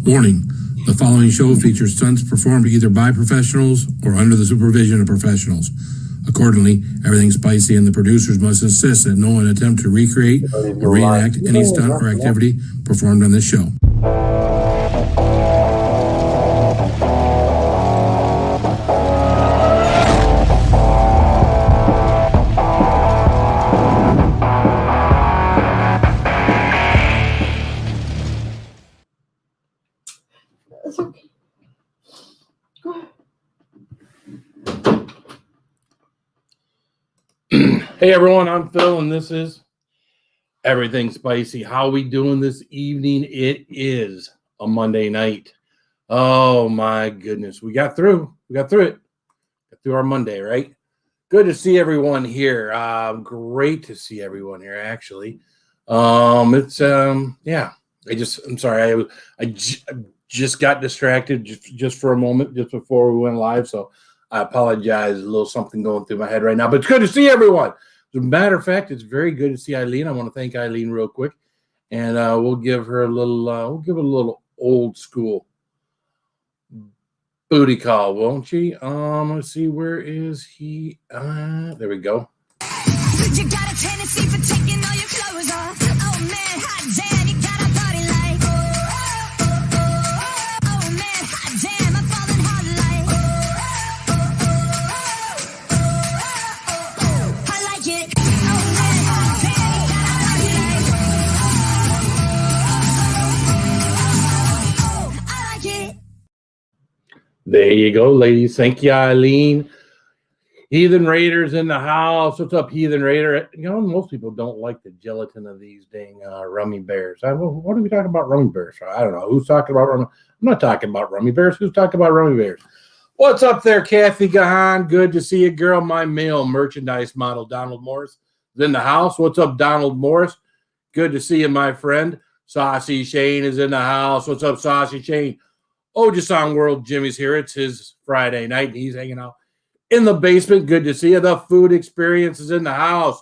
Warning, the following show features stunts performed either by professionals or under the supervision of professionals. Accordingly, everything spicy and the producers must insist that no one attempt to recreate or reenact any stunt or activity performed on this show. Hey everyone, I'm Phil and this is Everything Spicy. How are we doing this evening? It is a Monday night. Oh my goodness. We got through it. Got through our Monday, right? Good to see everyone here. Great to see everyone here actually. I'm sorry. I just got distracted just for a moment just before we went live, so I apologize. A little something going through my head right now, but it's good to see everyone. As a matter of fact, it's very good to see Eileen. I want to thank Eileen real quick, and we'll give her a little old school booty call, won't she? Let's see, where is he? There we go. You got a tendency for taking all your clothes off. Oh man, hot damn, you got a body like. Oh man, hot damn, I'm falling hard like. I like it. Oh man, hot damn, you got a body like. I like it. There you go, ladies. Thank you, Eileen. Heathen Raiders in the house. What's up, Heathen Raider? You know, most people don't like the gelatin of these dang Rummy Bears. What are we talking about Rummy Bears? I don't know. Who's talking about Rummy? I'm not talking about Rummy Bears. Who's talking about Rummy Bears? What's up there, Kathy Gahan? Good to see you, girl. My male merchandise model, Donald Morris, is in the house. What's up, Donald Morris? Good to see you, my friend. Saucy Shane is in the house. What's up, Saucy Shane? Ojasong World Jimmy's here. It's his Friday night, and he's hanging out in the basement. Good to see you. The Food Experience is in the house.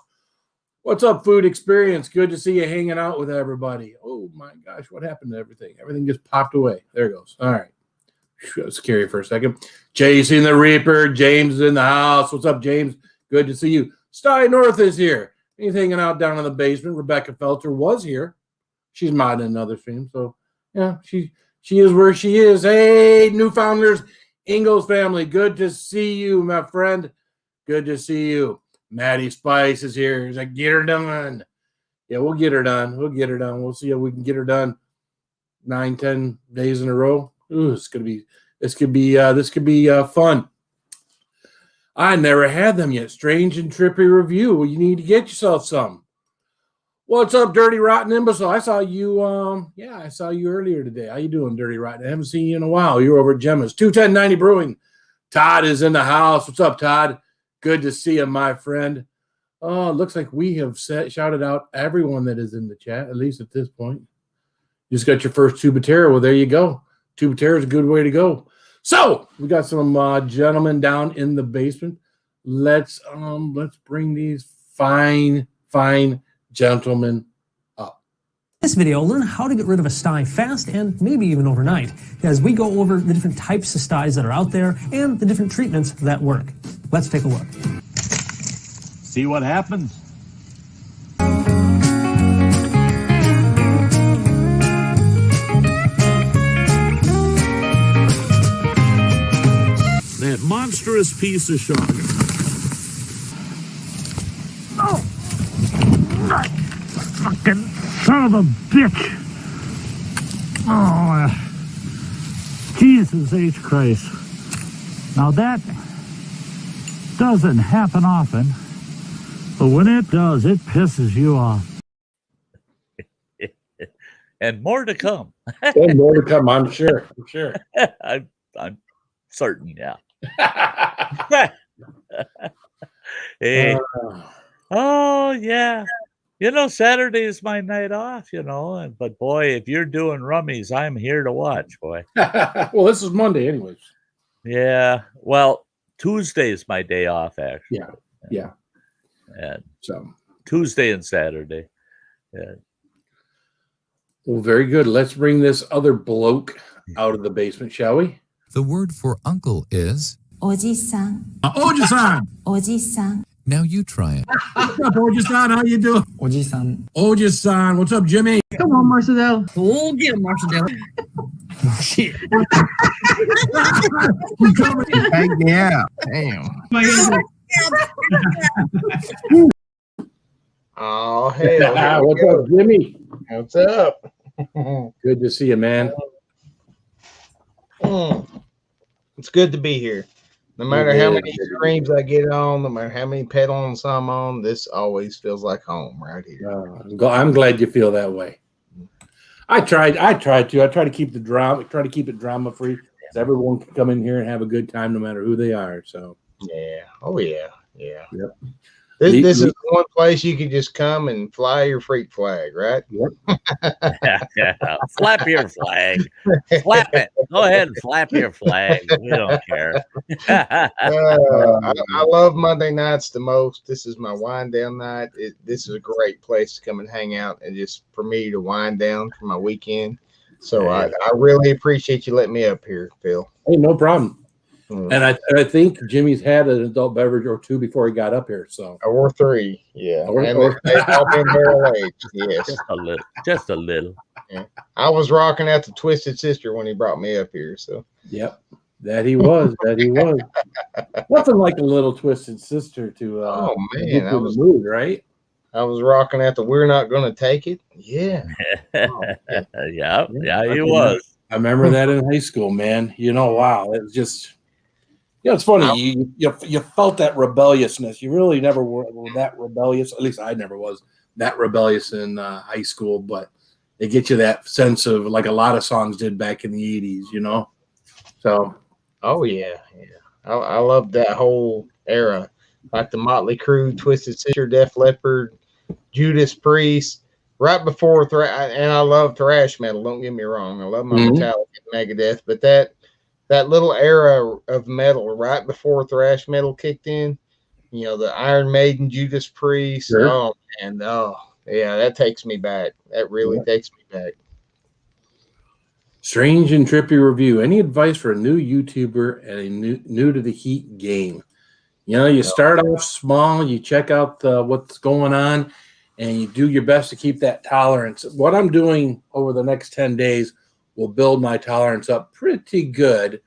What's up, Food Experience? Good to see you hanging out with everybody. Oh, my gosh. What happened to everything? Everything just popped away. There it goes. All right. That was scary for a second. Chasing the Reaper. James is in the house. What's up, James? Good to see you. Sty North is here. He's hanging out down in the basement. Rebecca Felter was here. She's modding another stream. So, yeah, she is where she is. Hey, Newfoundlanders. Ingalls family, good to see you, my friend. Good to see you. Maddie Spice is here. He's like, get her done. Yeah, we'll get her done. We'll see if we can get her done 9-10 days in a row. Ooh, this could be fun. I never had them yet. Strange and trippy review. Well, you need to get yourself some. What's up, Dirty Rotten Imbecile? I saw you. I saw you earlier today. How you doing, Dirty Rotten? I haven't seen you in a while. You're over at Gemma's 21090 Brewing. Todd is in the house. What's up, Todd? Good to see you, my friend. Oh, it looks like we have shouted out everyone that is in the chat, at least at this point. You just got your first Tubatera. Well, there you go. Tubatera is a good way to go. So we got some gentlemen down in the basement. Let's bring these fine gentlemen up. This video, learn how to get rid of a sty fast and maybe even overnight, as we go over the different types of styes that are out there and the different treatments that work. Let's take a look. See what happens? That monstrous piece of sugar. Oh! Fucking son of a bitch. Oh, Jesus H. Christ. Now that doesn't happen often, but when it does, it pisses you off. And more to come. And more to come, I'm sure. I'm certain, yeah. Hey. Oh, yeah. You know, Saturday is my night off, you know, but boy, if you're doing rummies, I'm here to watch, boy. Well, this is Monday anyways. Yeah. Well, Tuesday is my day off, actually. Yeah. And so Tuesday and Saturday. Yeah. Well, very good. Let's bring this other bloke out of the basement, shall we? The word for uncle is. おじさん Oji-san. おじさん Now you try it. What's up, Oji-san? How you doing? おじさん。 Oji-san. What's up, Jimmy? Come on, Marcel. We'll get him, Marcel. Yeah. Damn. Oh, hell. What's up, Jimmy? What's up? Good to see you, man. It's good to be here. No matter how many streams I get on, no matter how many pedals I'm on, this always feels like home right here. I'm glad you feel that way. I try to keep the drama, try to keep it drama free, so everyone can come in here and have a good time no matter who they are. So yeah, oh yeah, yeah. Yep. This is one place you can just come and fly your freak flag, right? Yep. Yeah. Flap your flag. Flap it. Go ahead and flap your flag. We don't care. I love Monday nights the most. This is my wind down night. This is a great place to come and hang out and just for me to wind down for my weekend. So I really appreciate you letting me up here, Phil. Hey, no problem. And I think Jimmy's had an adult beverage or two before he got up here. So or three, yeah. Or- And or- they've all been barrel aged, yes. Just a little. Yeah. I was rocking out the Twisted Sister when he brought me up here. So yep, that he was. Nothing like a little Twisted Sister to oh get man, you in the mood, right? I was rocking out the We're Not Gonna Take It. Yeah. Yeah, he was. I remember that in high school, man. Wow, it was just. It's funny. You felt that rebelliousness. You really never were that rebellious. At least I never was that rebellious in high school. But it gets you that sense of like a lot of songs did back in the 80s, So. Oh yeah, yeah. I love that whole era, like the Motley Crue, Twisted Sister, Def Leppard, Judas Priest. Right before and I love thrash metal. Don't get me wrong. I love my Metallica and Megadeth, but that little era of metal right before thrash metal kicked in, the Iron Maiden, Judas Priest. Sure. Oh man, yeah, that takes me back. That really takes me back. Strange and trippy review. Any advice for a new YouTuber and a new to the Heat game? You start off small, you check out what's going on, and you do your best to keep that tolerance. What I'm doing over the next 10 days will build my tolerance up pretty good.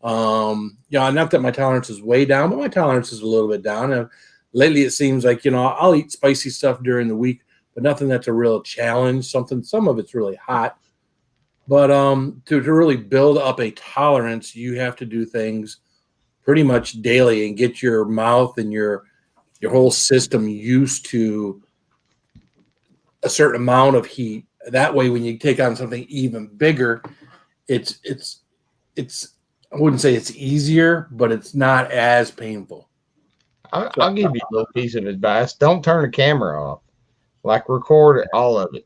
Not that my tolerance is way down, but my tolerance is a little bit down. And lately, it seems like, I'll eat spicy stuff during the week, but nothing that's a real challenge. Some of it's really hot. But to really build up a tolerance, you have to do things pretty much daily and get your mouth and your whole system used to a certain amount of heat. That way, when you take on something even bigger, it's I wouldn't say it's easier, but it's not as painful. I'll give you a little piece of advice. Don't turn the camera off. Like record all of it.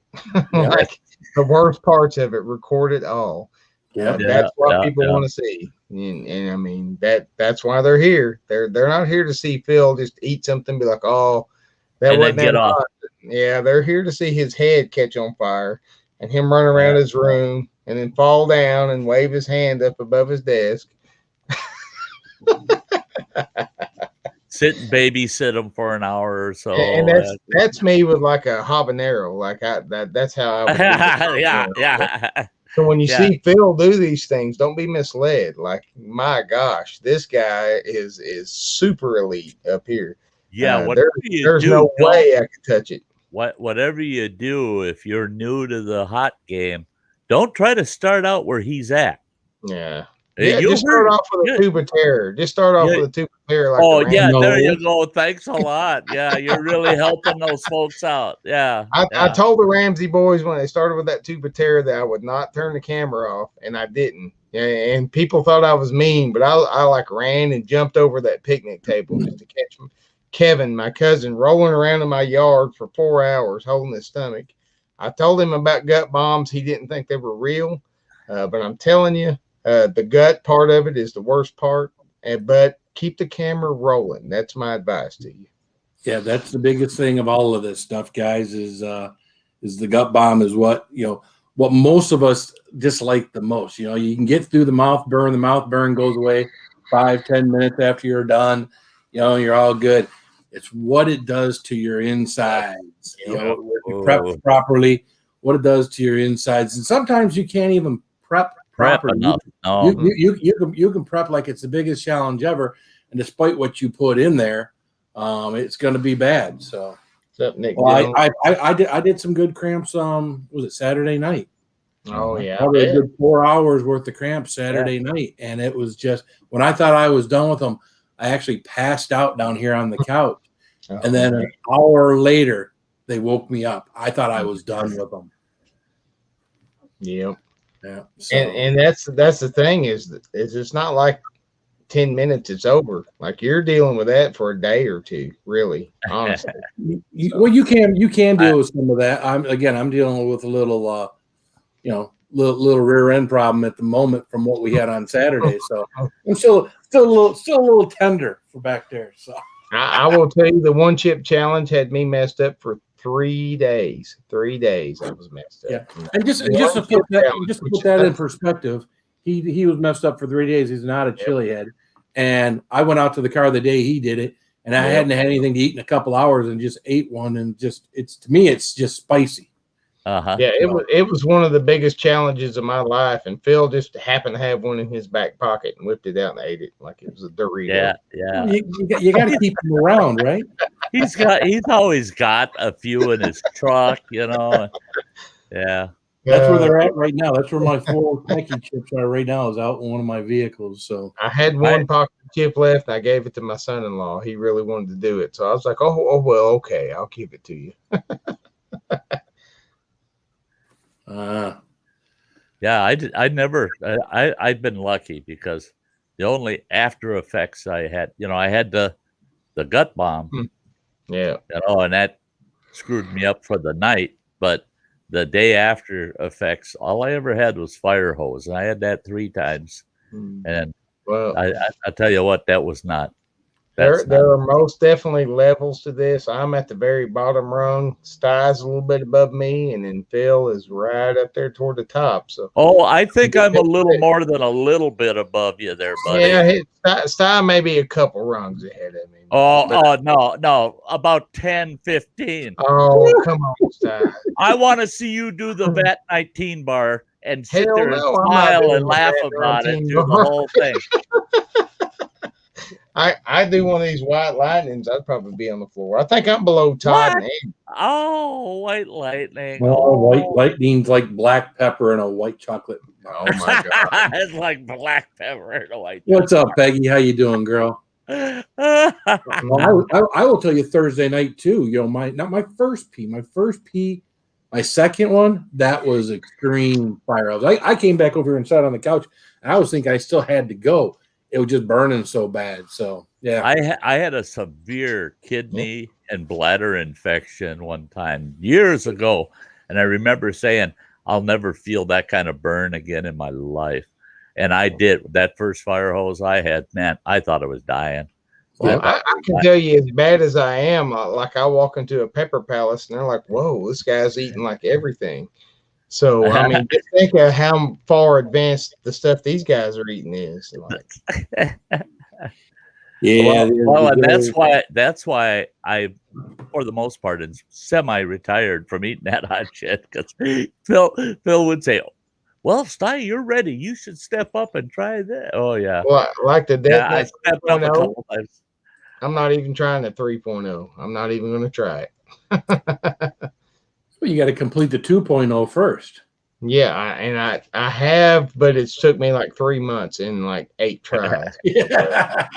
Like the worst parts of it, record it all. That's what people want to see. And I mean that's why they're here. They're not here to see Phil just eat something, be like, oh, that And then wasn't get that off. hot. Yeah, they're here to see his head catch on fire and him run around his room and then fall down and wave his hand up above his desk. Sit and babysit them for an hour or so. And that's me with like a habanero. Like that's how I would yeah. So when you see Phil do these things, don't be misled. Like, my gosh, this guy is super elite up here. Yeah, there's no way I could touch it. Whatever you do, if you're new to the hot game, don't try to start out where he's at. Yeah. Just start off with a tube of terror. Just start off with a tube of terror. Like there you go. Thanks a lot. Yeah, you're really helping those folks out. Yeah. I told the Ramsey boys when they started with that tube of terror that I would not turn the camera off, and I didn't. And people thought I was mean, but I like ran and jumped over that picnic table just to catch Kevin, my cousin, rolling around in my yard for 4 hours holding his stomach. I told him about gut bombs. He didn't think they were real, but I'm telling you, the gut part of it is the worst part, but keep the camera rolling. That's my advice to you. Yeah, that's the biggest thing of all of this stuff, guys, is the gut bomb is what, what most of us dislike the most. You know, you can get through the mouth burn. The mouth burn goes away 5-10 minutes after you're done. You know, you're all good. It's what it does to your insides. You know, if you prep properly, what it does to your insides. And sometimes you can't even prep properly. Enough. You can prep like it's the biggest challenge ever, and despite what you put in there, it's going to be bad. So, what's up, Nick? well, I did some good cramps. Was it Saturday night? Oh yeah, Probably a good 4 hours worth of cramps Saturday night, and it was just when I thought I was done with them, I actually passed out down here on the couch, and then an hour later they woke me up. I thought I was done with them. Yep. Yeah. So. And that's the thing is it's not like 10 minutes it's over. Like you're dealing with that for a day or two, really, honestly. Well, you can deal with some of that. I'm dealing with a little little rear end problem at the moment from what we had on Saturday. So I'm still a little tender for back there. So I will tell you, the one chip challenge had me messed up for 3 days. 3 days I was messed up. Yeah, and just to put that in perspective, he was messed up for 3 days. He's not a chili head, and I went out to the car the day he did it, and I hadn't had anything to eat in a couple hours, and just ate one, and it's just spicy. Yeah, it was one of the biggest challenges of my life, and Phil just happened to have one in his back pocket and whipped it out and ate it like it was a Dorito. Yeah. You got to keep him around, right? He's always got a few in his truck, you know. Yeah. That's where they're at right now. That's where my 4 Kentucky chips are right now, is out in one of my vehicles. So I had one pocket chip left, and I gave it to my son-in-law. He really wanted to do it, so I was like, "Oh well, okay, I'll give it to you." Yeah, I've been lucky because the only after effects I had, I had the gut bomb. Yeah. And that screwed me up for the night. But the day after effects, all I ever had was fire hose. And I had that 3 times. And I tell you what, that was not. There are most definitely levels to this. I'm at the very bottom rung. Stye's a little bit above me, and then Phil is right up there toward the top. So, I think I'm a little more than a little bit above you there, buddy. Yeah, Stye may be a couple rungs ahead of me. No, about 10, 15. Oh, come on, Stye. I want to see you do the VAT 19 bar and sit there and no, smile and laugh about it through the whole thing. I do one of these white lightnings, I'd probably be on the floor. I think I'm below Todd and Andy. Oh, white lightning. White lightning's like black pepper and a white chocolate. Oh my God. It's like black pepper and a white chocolate. What's up, Peggy? How you doing, girl? Well, I will tell you Thursday night too. Not my first pee. My second one, that was extreme fire. I came back over here and sat on the couch, and I was thinking I still had to go. It was just burning so bad. So yeah, I had a severe kidney and bladder infection one time years ago, and I remember saying I'll never feel that kind of burn again in my life. And I did. That first fire hose I had, man, I thought I was dying. Well, I can tell you, as bad as I am, like I walk into a pepper palace and they're like, "Whoa, this guy's eating like everything." So, I mean, just think of how far advanced the stuff these guys are eating is. Like. Yeah. Well, and that's why I, for the most part, is semi-retired from eating that hot shit. Because Phil would say, "Well, Stye, you're ready. You should step up and try that." Oh yeah. Well, like the I stepped up a couple times. I'm not even trying the 3.0. I'm not even going to try it. Well, you got to complete the 2.0 first. Yeah, I have, but it's took me like 3 months and like 8 tries. Yeah.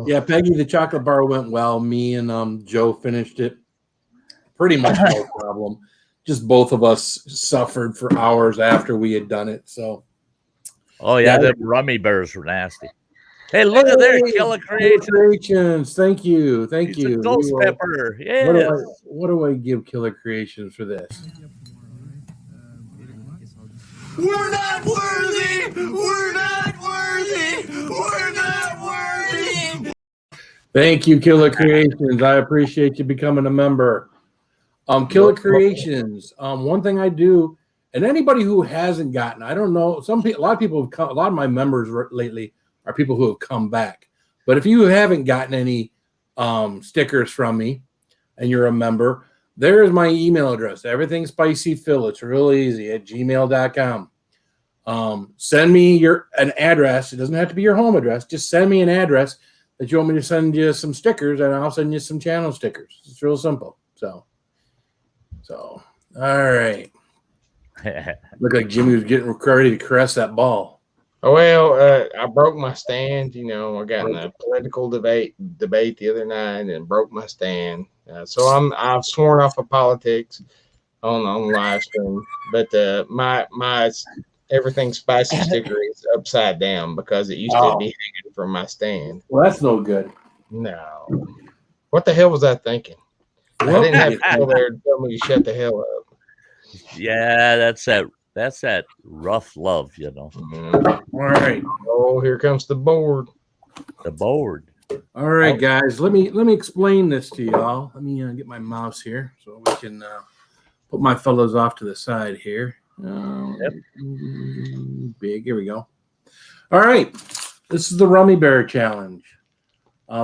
Yeah, Peggy, the chocolate bar went well. Me and Joe finished it. Pretty much no problem. Just both of us suffered for hours after we had done it. So, the Rummy Bears were nasty. Hey, look at there, Killer Creations. Thank you. Ghost pepper. Yeah. What do I give Killer Creations for this? We're not worthy. We're not worthy. We're not worthy. Thank you, Killer Creations. I appreciate you becoming a member. Killer Creations. One thing I do, and anybody who hasn't gotten, I don't know, a lot of people have come, a lot of my members lately are people who have come back. But if you haven't gotten any stickers from me and you're a member, there's my email address. Everything Spicy Phil. It's real easy at gmail.com. Send me an address. It doesn't have to be your home address. Just send me an address that you want me to send you some stickers, and I'll send you some channel stickers. It's real simple. So all right. Look like Jimmy was getting ready to caress that ball. Oh, well, I broke my stand. You know, I got in a political debate the other night and broke my stand. So I've sworn off of politics on live stream. But my everything spicy sticker is upside down because it used to be hanging from my stand. Well, that's no good. No. What the hell was I thinking? I didn't have people there to tell me to shut the hell up. Yeah, that's that rough love, you know. Mm. All right. Oh, here comes the board. The board. All right, guys. Let me explain this to y'all. Let me get my mouse here so we can put my fellows off to the side here. Big. Here we go. All right. This is the Rummy Bear Challenge.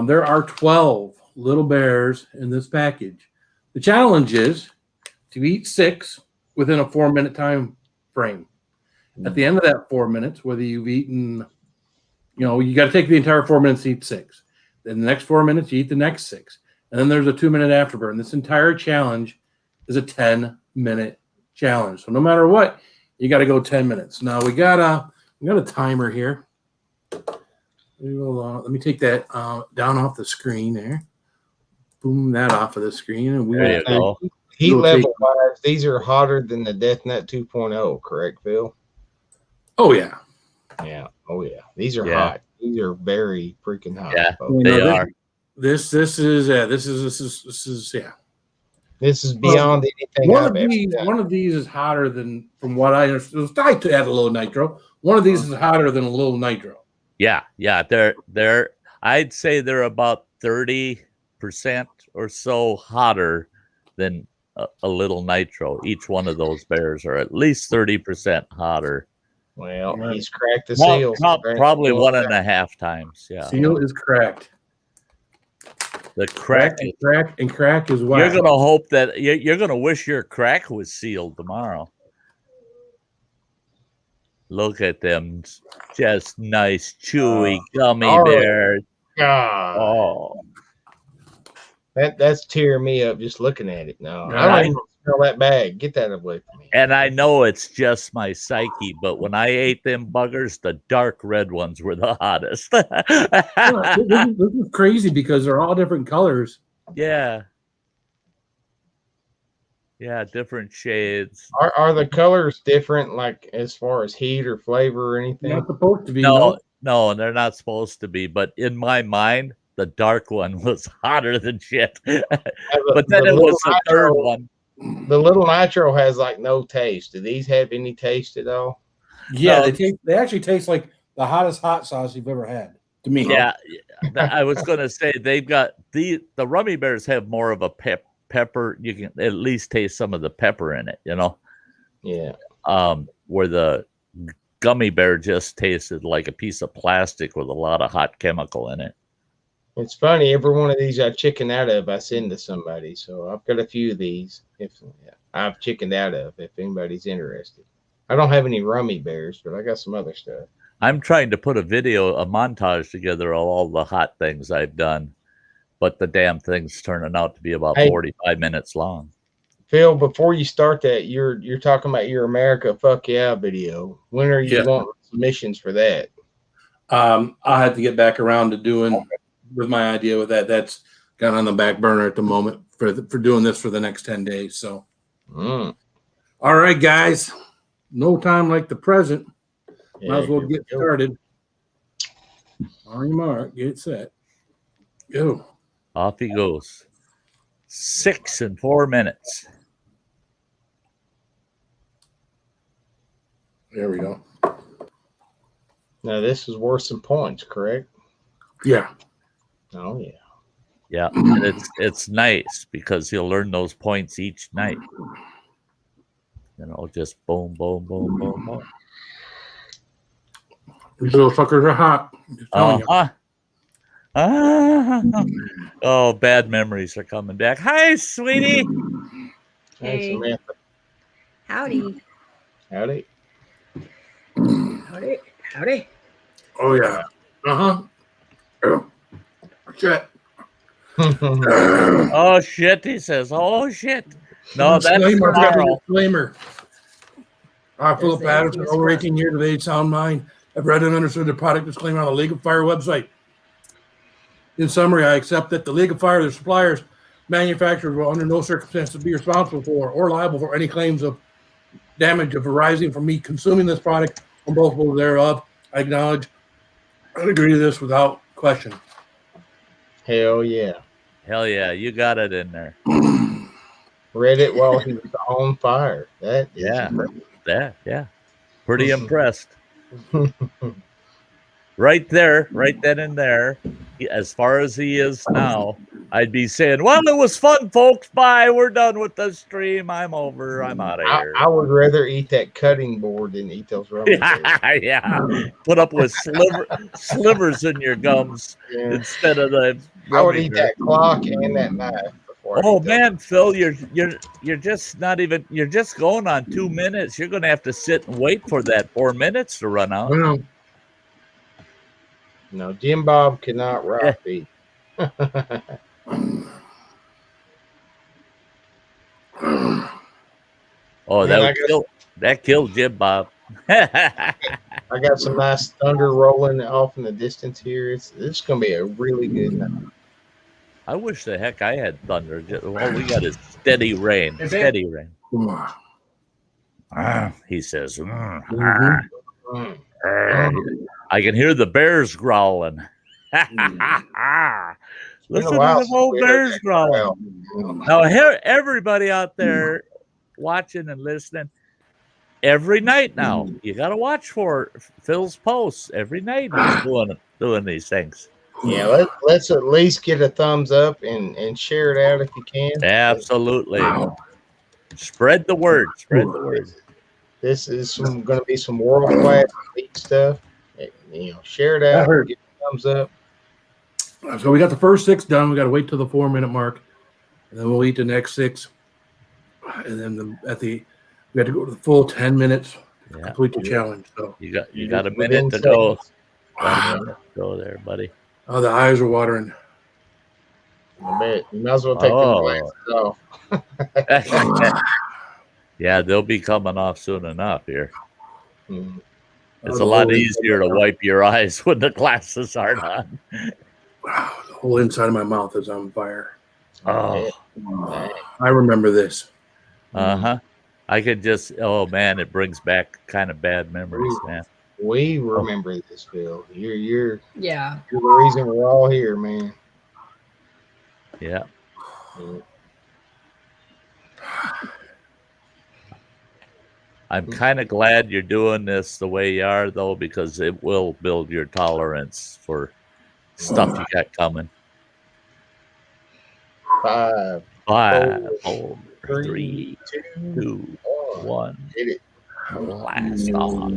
There are 12 little bears in this package. The challenge is to eat 6 within a 4-minute time frame. At the end of that 4 minutes, whether you've eaten, you got to take the entire 4 minutes to eat 6. Then the next 4 minutes, you eat the next 6. And then there's a 2-minute afterburn. This entire challenge is a 10-minute challenge. So no matter what, you got to go 10 minutes. Now we got a timer here. Let me take that down off the screen there. Boom, that off of the screen. And There you go. Heat level 5, these are hotter than the DeathNet 2.0, correct, Phil? Oh, yeah. Yeah. Oh, yeah. These are hot. These are very freaking hot. Yeah, folks. they are. This is This is beyond anything One of these is hotter than, from what I understand. I add a little nitro. One of these is hotter than a little nitro. Yeah. They're I'd say they're about 30% or so hotter than a little nitro. Each one of those bears are at least 30% hotter. Well, he's cracked the seal. Probably 1.5 times. Yeah. Seal is cracked. The crack is what you're gonna hope that you're gonna wish your crack was sealed tomorrow. Look at them, just nice, chewy, gummy bears. God. Oh, that's tearing me up just looking at it. No, I don't even smell that bag. Get that away from me. And I know it's just my psyche, but when I ate them buggers, the dark red ones were the hottest. This is crazy because they're all different colors. Yeah, different shades. Are the colors different, like as far as heat or flavor or anything? Not supposed to be. No, they're not supposed to be. But in my mind, the dark one was hotter than shit. But then it was the third one. The little nitro has like no taste. Do these have any taste at all? Yeah, they actually taste like the hottest hot sauce you've ever had. To me, yeah. I was gonna say they've got the Rummy Bears have more of a pepper. You can at least taste some of the pepper in it, you know. Yeah. Where the gummy bear just tasted like a piece of plastic with a lot of hot chemical in it. It's funny. Every one of these I chicken out of, I send to somebody. So I've got a few of these. I've chickened out of, if anybody's interested. I don't have any Rummy Bears, but I got some other stuff. I'm trying to put a montage together of all the hot things I've done, but the damn thing's turning out to be about 45 minutes long. Phil, before you start that, you're talking about your America Fuck Yeah video. When are you wanting submissions for that? I had to get back around to doing with my idea with that. That's got on the back burner at the moment for doing this for the next 10 days. So, all right, guys, no time like the present. Might as well get started. On your mark, get set, go. Off he goes. 6 in 4 minutes. There we go. Now this is worth some points, correct? Yeah. Oh yeah. Yeah, and it's nice because he'll earn those points each night. You know, just boom, boom, boom, boom, boom. These little suckers are hot. Just telling you. Oh, bad memories are coming back. Hi, sweetie. Hey, Hey. Samantha. Howdy. Howdy. Howdy. Howdy. Oh yeah. Shit. Oh shit, he says. Oh shit. No, that's Disclaimer, tomorrow. disclaimer. Philip the Patterson, atheist over rep. 18 years of age, sound mind. I've read and understood the product disclaimer on the League of Fire website. In summary, I accept that the League of Fire, their suppliers, manufacturers will under no circumstances be responsible for or liable for any claims of damage of arising from me consuming this product or multiple thereof. I acknowledge and agree to this without question. Hell yeah. Hell yeah, you got it in there. Read it while he was on fire. That is Yeah. impressive. Yeah. Pretty impressed. Right there, right then and there, as far as he is now, I'd be saying, well, it was fun, folks. Bye. We're done with the stream. I'm over. I'm out of here. I would rather eat that cutting board than eat those Rummy Bears. Yeah. Put up with slivers in your gums instead of the I would Rummy eat Bear. that clock and that knife before. Oh man, Phil, you're just not even. You're just going on 2 minutes. You're going to have to sit and wait for that 4 minutes to run out. No, Jim Bob cannot rock me. Oh, Man, that killed Jim Bob. I got some nice thunder rolling off in the distance here. It's going to be a really good night. I wish the heck I had thunder. All we got is steady rain. Steady rain. He says. I can hear the bears growling. Listen to the old bears growling. Now, everybody out there watching and listening, every night now, you got to watch for Phil's posts. Every night he's doing these things. Yeah, let's at least get a thumbs up and share it out if you can. Absolutely. Spread the word. Spread the word. This is going to be some world-class elite stuff. You know, share it out. Get a thumbs up. So we got the first 6 done. We got to wait till the 4-minute mark, and then we'll eat the next 6. And then we have to go to the full 10 minutes to complete the challenge. So you got a minute to go. Go there, buddy. Oh, the eyes are watering. I bet you might as well take the glasses off. Yeah, they'll be coming off soon enough here. It's a lot easier to wipe your eyes when the glasses aren't on. Wow, the whole inside of my mouth is on fire. Oh, I remember this. Mm-hmm. I could just. Oh man, it brings back kind of bad memories, man. We remember this, Phil. You're Yeah. You're the reason we're all here, man. Yeah. I'm kind of glad you're doing this the way you are, though, because it will build your tolerance for stuff you got coming. 5, 4, 3, 2, 1. Hit it. Blast off.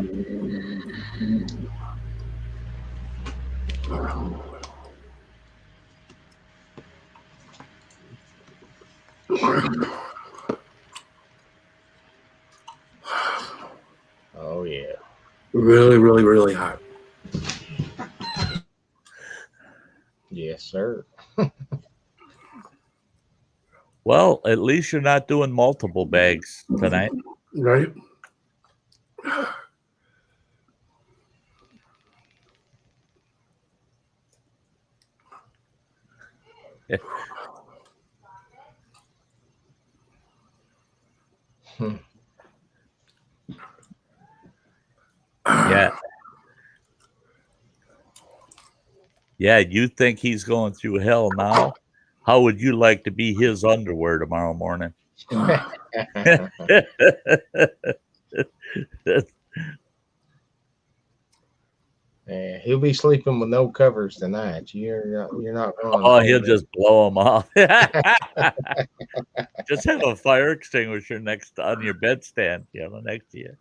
Oh yeah. Really, really, really hot. Yes, sir. Well, at least you're not doing multiple bags tonight. Right? Yeah. Yeah, you think he's going through hell now? How would you like to be his underwear tomorrow morning? Yeah, he'll be sleeping with no covers tonight. You're not going. Oh, he'll just blow them off. Just have a fire extinguisher on your bedstand, next to you.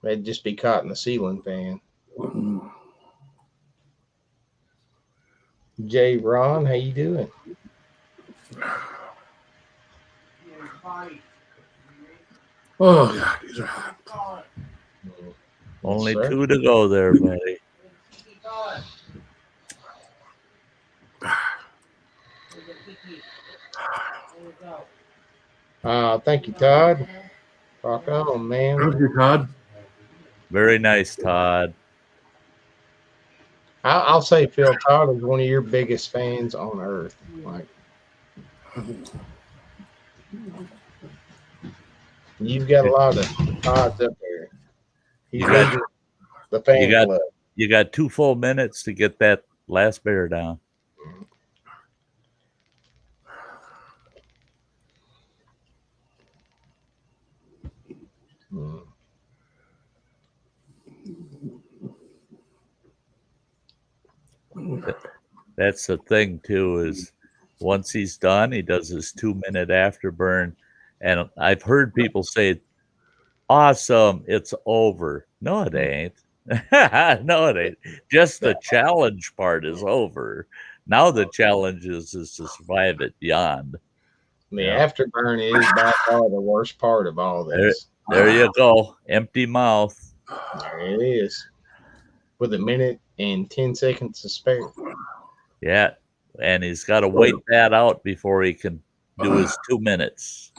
They'd just be caught in the ceiling fan. Jay Ron, how you doing? Oh God, these are hot. Only Yes, 2 to go there, buddy. Thank you, Todd. Rock on, man. Thank you, Todd. Very nice, Todd. I'll say Phil Todd is one of your biggest fans on earth. Like, you've got a lot of Todds up there. He's leading the fan club. You got 2 full minutes to get that last bear down. That's the thing too, is once he's done, he does his 2-minute afterburn. And I've heard people say, awesome, it's over. No, it ain't. No, it ain't. Just the challenge part is over. Now the challenge is to survive it beyond. The afterburn is by far the worst part of all this. There you go. Empty mouth. There it is. With 1 minute and 10 seconds to spare. Yeah. And he's got to wait that out before he can do his 2 minutes.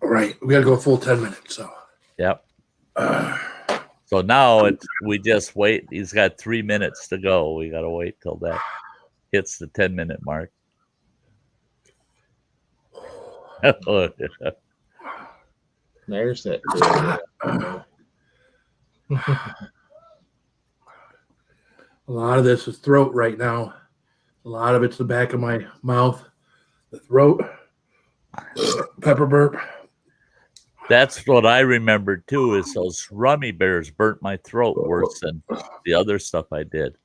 All right. We got to go a full 10 minutes. So. Yep. So now we just wait. He's got 3 minutes to go. We got to wait till that hits the 10-minute mark. There's that. A lot of this is throat right now. A lot of it's the back of my mouth, the throat, pepper burp. That's what I remember too, is those Rummy Bears burnt my throat worse than the other stuff I did.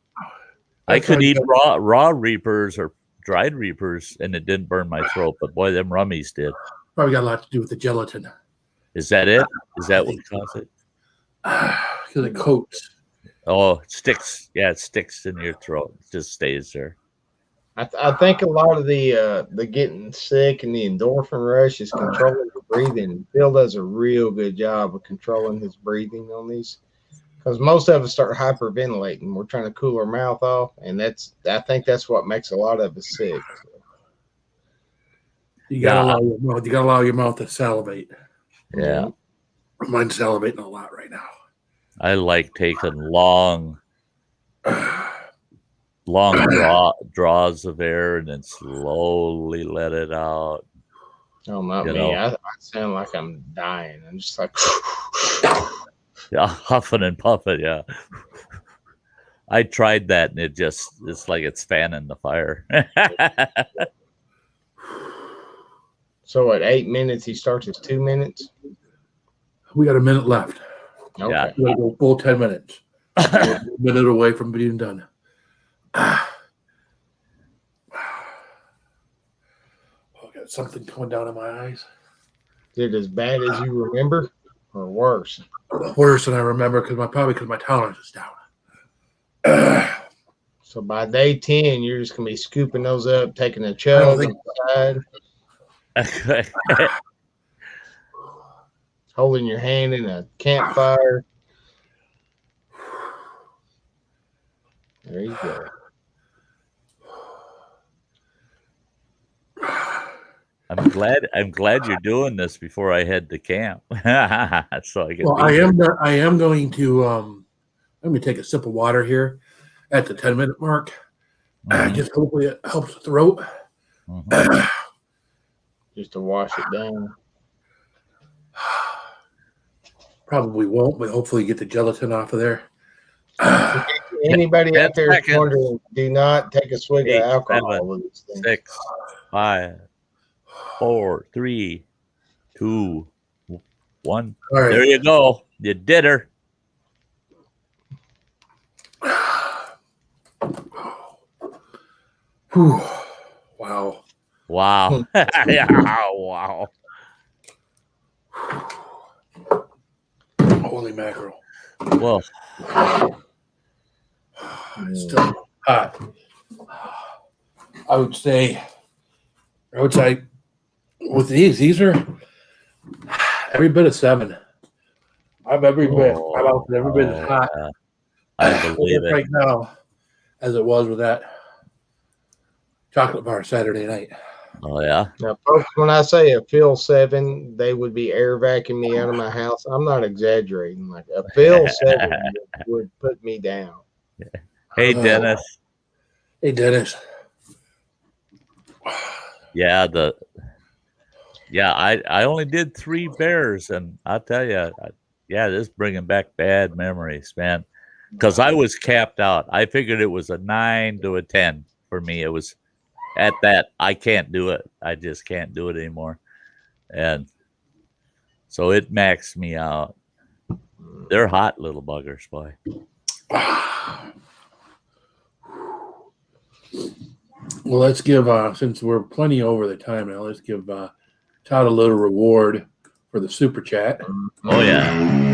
I could eat raw reapers or dried reapers and it didn't burn my throat, but boy, them Rummies did. Probably got a lot to do with the gelatin. Is that it? Is that what caused it? Because it coats. Oh, it sticks. Yeah, it sticks in your throat. It just stays there. I think a lot of the getting sick and the endorphin rush is controlling the breathing. Phil does a real good job of controlling his breathing on these, because most of us start hyperventilating. We're trying to cool our mouth off, and I think that's what makes a lot of us sick. You gotta allow your mouth to salivate. Yeah, mine's salivating a lot right now. I like taking long draws of air and then slowly let it out. Oh, not me. I sound like I'm dying. I'm just like, yeah, huffing and puffing. Yeah, I tried that and it's like it's fanning the fire. So at 8 minutes, he starts his 2 minutes. We got a minute left. Okay. Yeah. We gotta go full 10 minutes. A minute away from being done. I got something coming down in my eyes. Is it as bad as you remember, or worse? Worse than I remember, because my tolerance is down. So by day 10, you're just gonna be scooping those up, taking a chug on the side, holding your hand in a campfire. There you go. I'm glad you're doing this before I head to camp. So I can. Well, I am going to let me take a sip of water here at the 10-minute mark. Just hopefully it helps the throat. Just to wash it down. Probably won't, but hopefully get the gelatin off of there. Anybody out there is wondering, do not take a swig of alcohol with this thing. 6, 5, 4, 3, 2, 1. All right. There you go. You did her. Whew. Wow. Wow. Yeah, wow. Holy mackerel. Well, It's still hot. I would say with these are every bit of 7. I'm every bit as hot yeah, I believe it. right now as it was with that chocolate bar Saturday night. Oh, yeah. Now, folks, when I say a Phil 7, they would be air vacuuming me out of my house. I'm not exaggerating. Like a Phil 7 would put me down. Hey, Dennis. Hey, Dennis. Yeah, I only did 3 bears, and I'll tell you, this is bringing back bad memories, man. Because I was capped out. I figured it was a 9 to a 10 for me. It was at that. I can't do it. I just can't do it anymore, and so it maxed me out. They're hot little buggers, boy. Well, let's give since we're plenty over the time now, let's give Todd a little reward for the super chat. Oh yeah.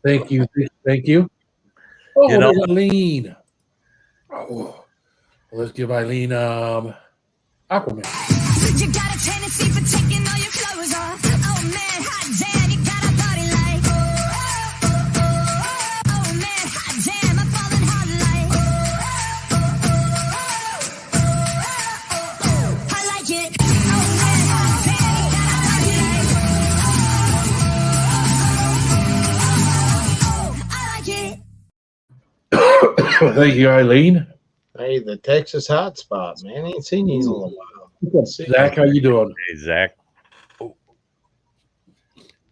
Thank you. Thank you. Oh, You know- there's Eileen. Oh, well, let's give Eileen Aquaman. You got a tendency for taking all your clothes off. Oh man, hot damn, you got a body like. Oh man, hot damn, I'm falling hard like. I like it. Oh man, hot damn, you got a body like. I like it. Thank you, Eileen. Hey, the Texas hotspot, man. Ain't seen you in a little while. Zach, how you doing? Hey, Zach.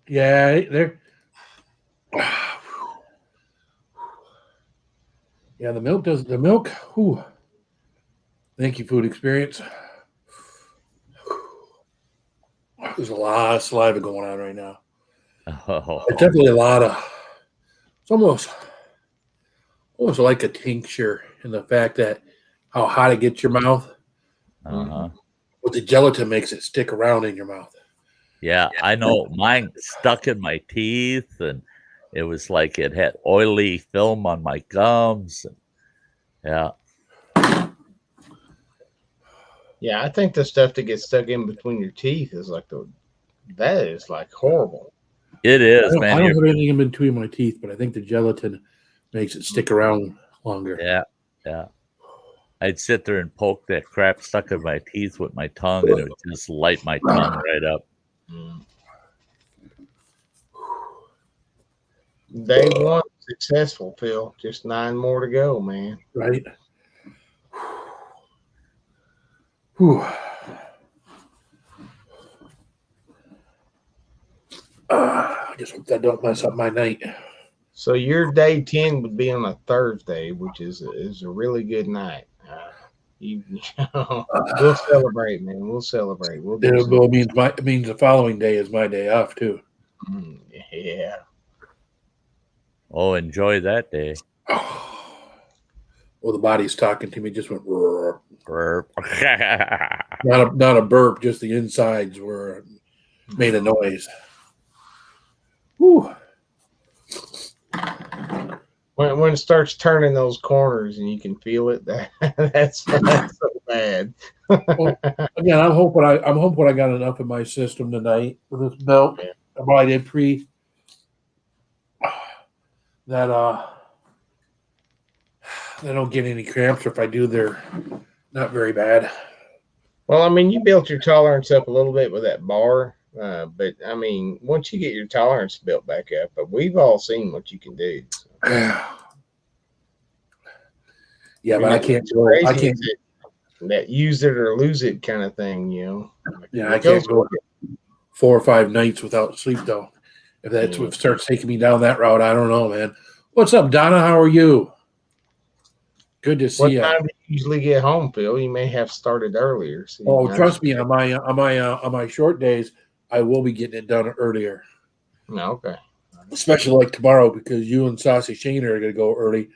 Yeah, they're. Yeah, the milk does the milk. Whew. Thank you, Food Experience. There's a lot of saliva going on right now. Oh, It's definitely a lot of. It's almost like a tincture in the fact that how hot it gets your mouth. uh-huh. But the gelatin makes it stick around in your mouth. Yeah, I know. Mine stuck in my teeth, and it was like it had oily film on my gums. Yeah. Yeah, I think the stuff that gets stuck in between your teeth is like that is like horrible. It is, man. I don't have anything in between my teeth, but I think the gelatin makes it stick around longer. Yeah. I'd sit there and poke that crap stuck in my teeth with my tongue, and it would just light my tongue right up. Day 1 successful, Phil. Just 9 more to go, man. Right? Whew. I just hope that don't mess up my night. So your day 10 would be on a Thursday, which is a really good night. We'll celebrate, man. We'll celebrate. We'll do It means the following day is my day off too. yeah. Oh, enjoy that day. Well, the body's talking to me. Just went. Roar. Burp. Not a burp. Just the insides made a noise. Whew. When it starts turning those corners and you can feel it, that's so bad. Well, again, I'm hoping I got enough in my system tonight with this milk. What I did that I don't get any cramps. Or if I do, they're not very bad. Well, I mean, you built your tolerance up a little bit with that bar, but I mean, once you get your tolerance built back up, but we've all seen what you can do. So. Yeah, but I can't go. Crazy I can't. is it that use it or lose it kind of thing, you know. Like, Yeah, it I can't goes go with it. 4 or 5 nights without sleep though. If that's Yeah. what starts taking me down that route, I don't know, man. What's up, Donna? How are you? Good to see What you. time do you usually get home, Phil? You may have started earlier. So you Oh, can trust me, on my short days, I will be getting it done earlier, No, okay. especially like tomorrow because you and Saucy Shane are going to go early.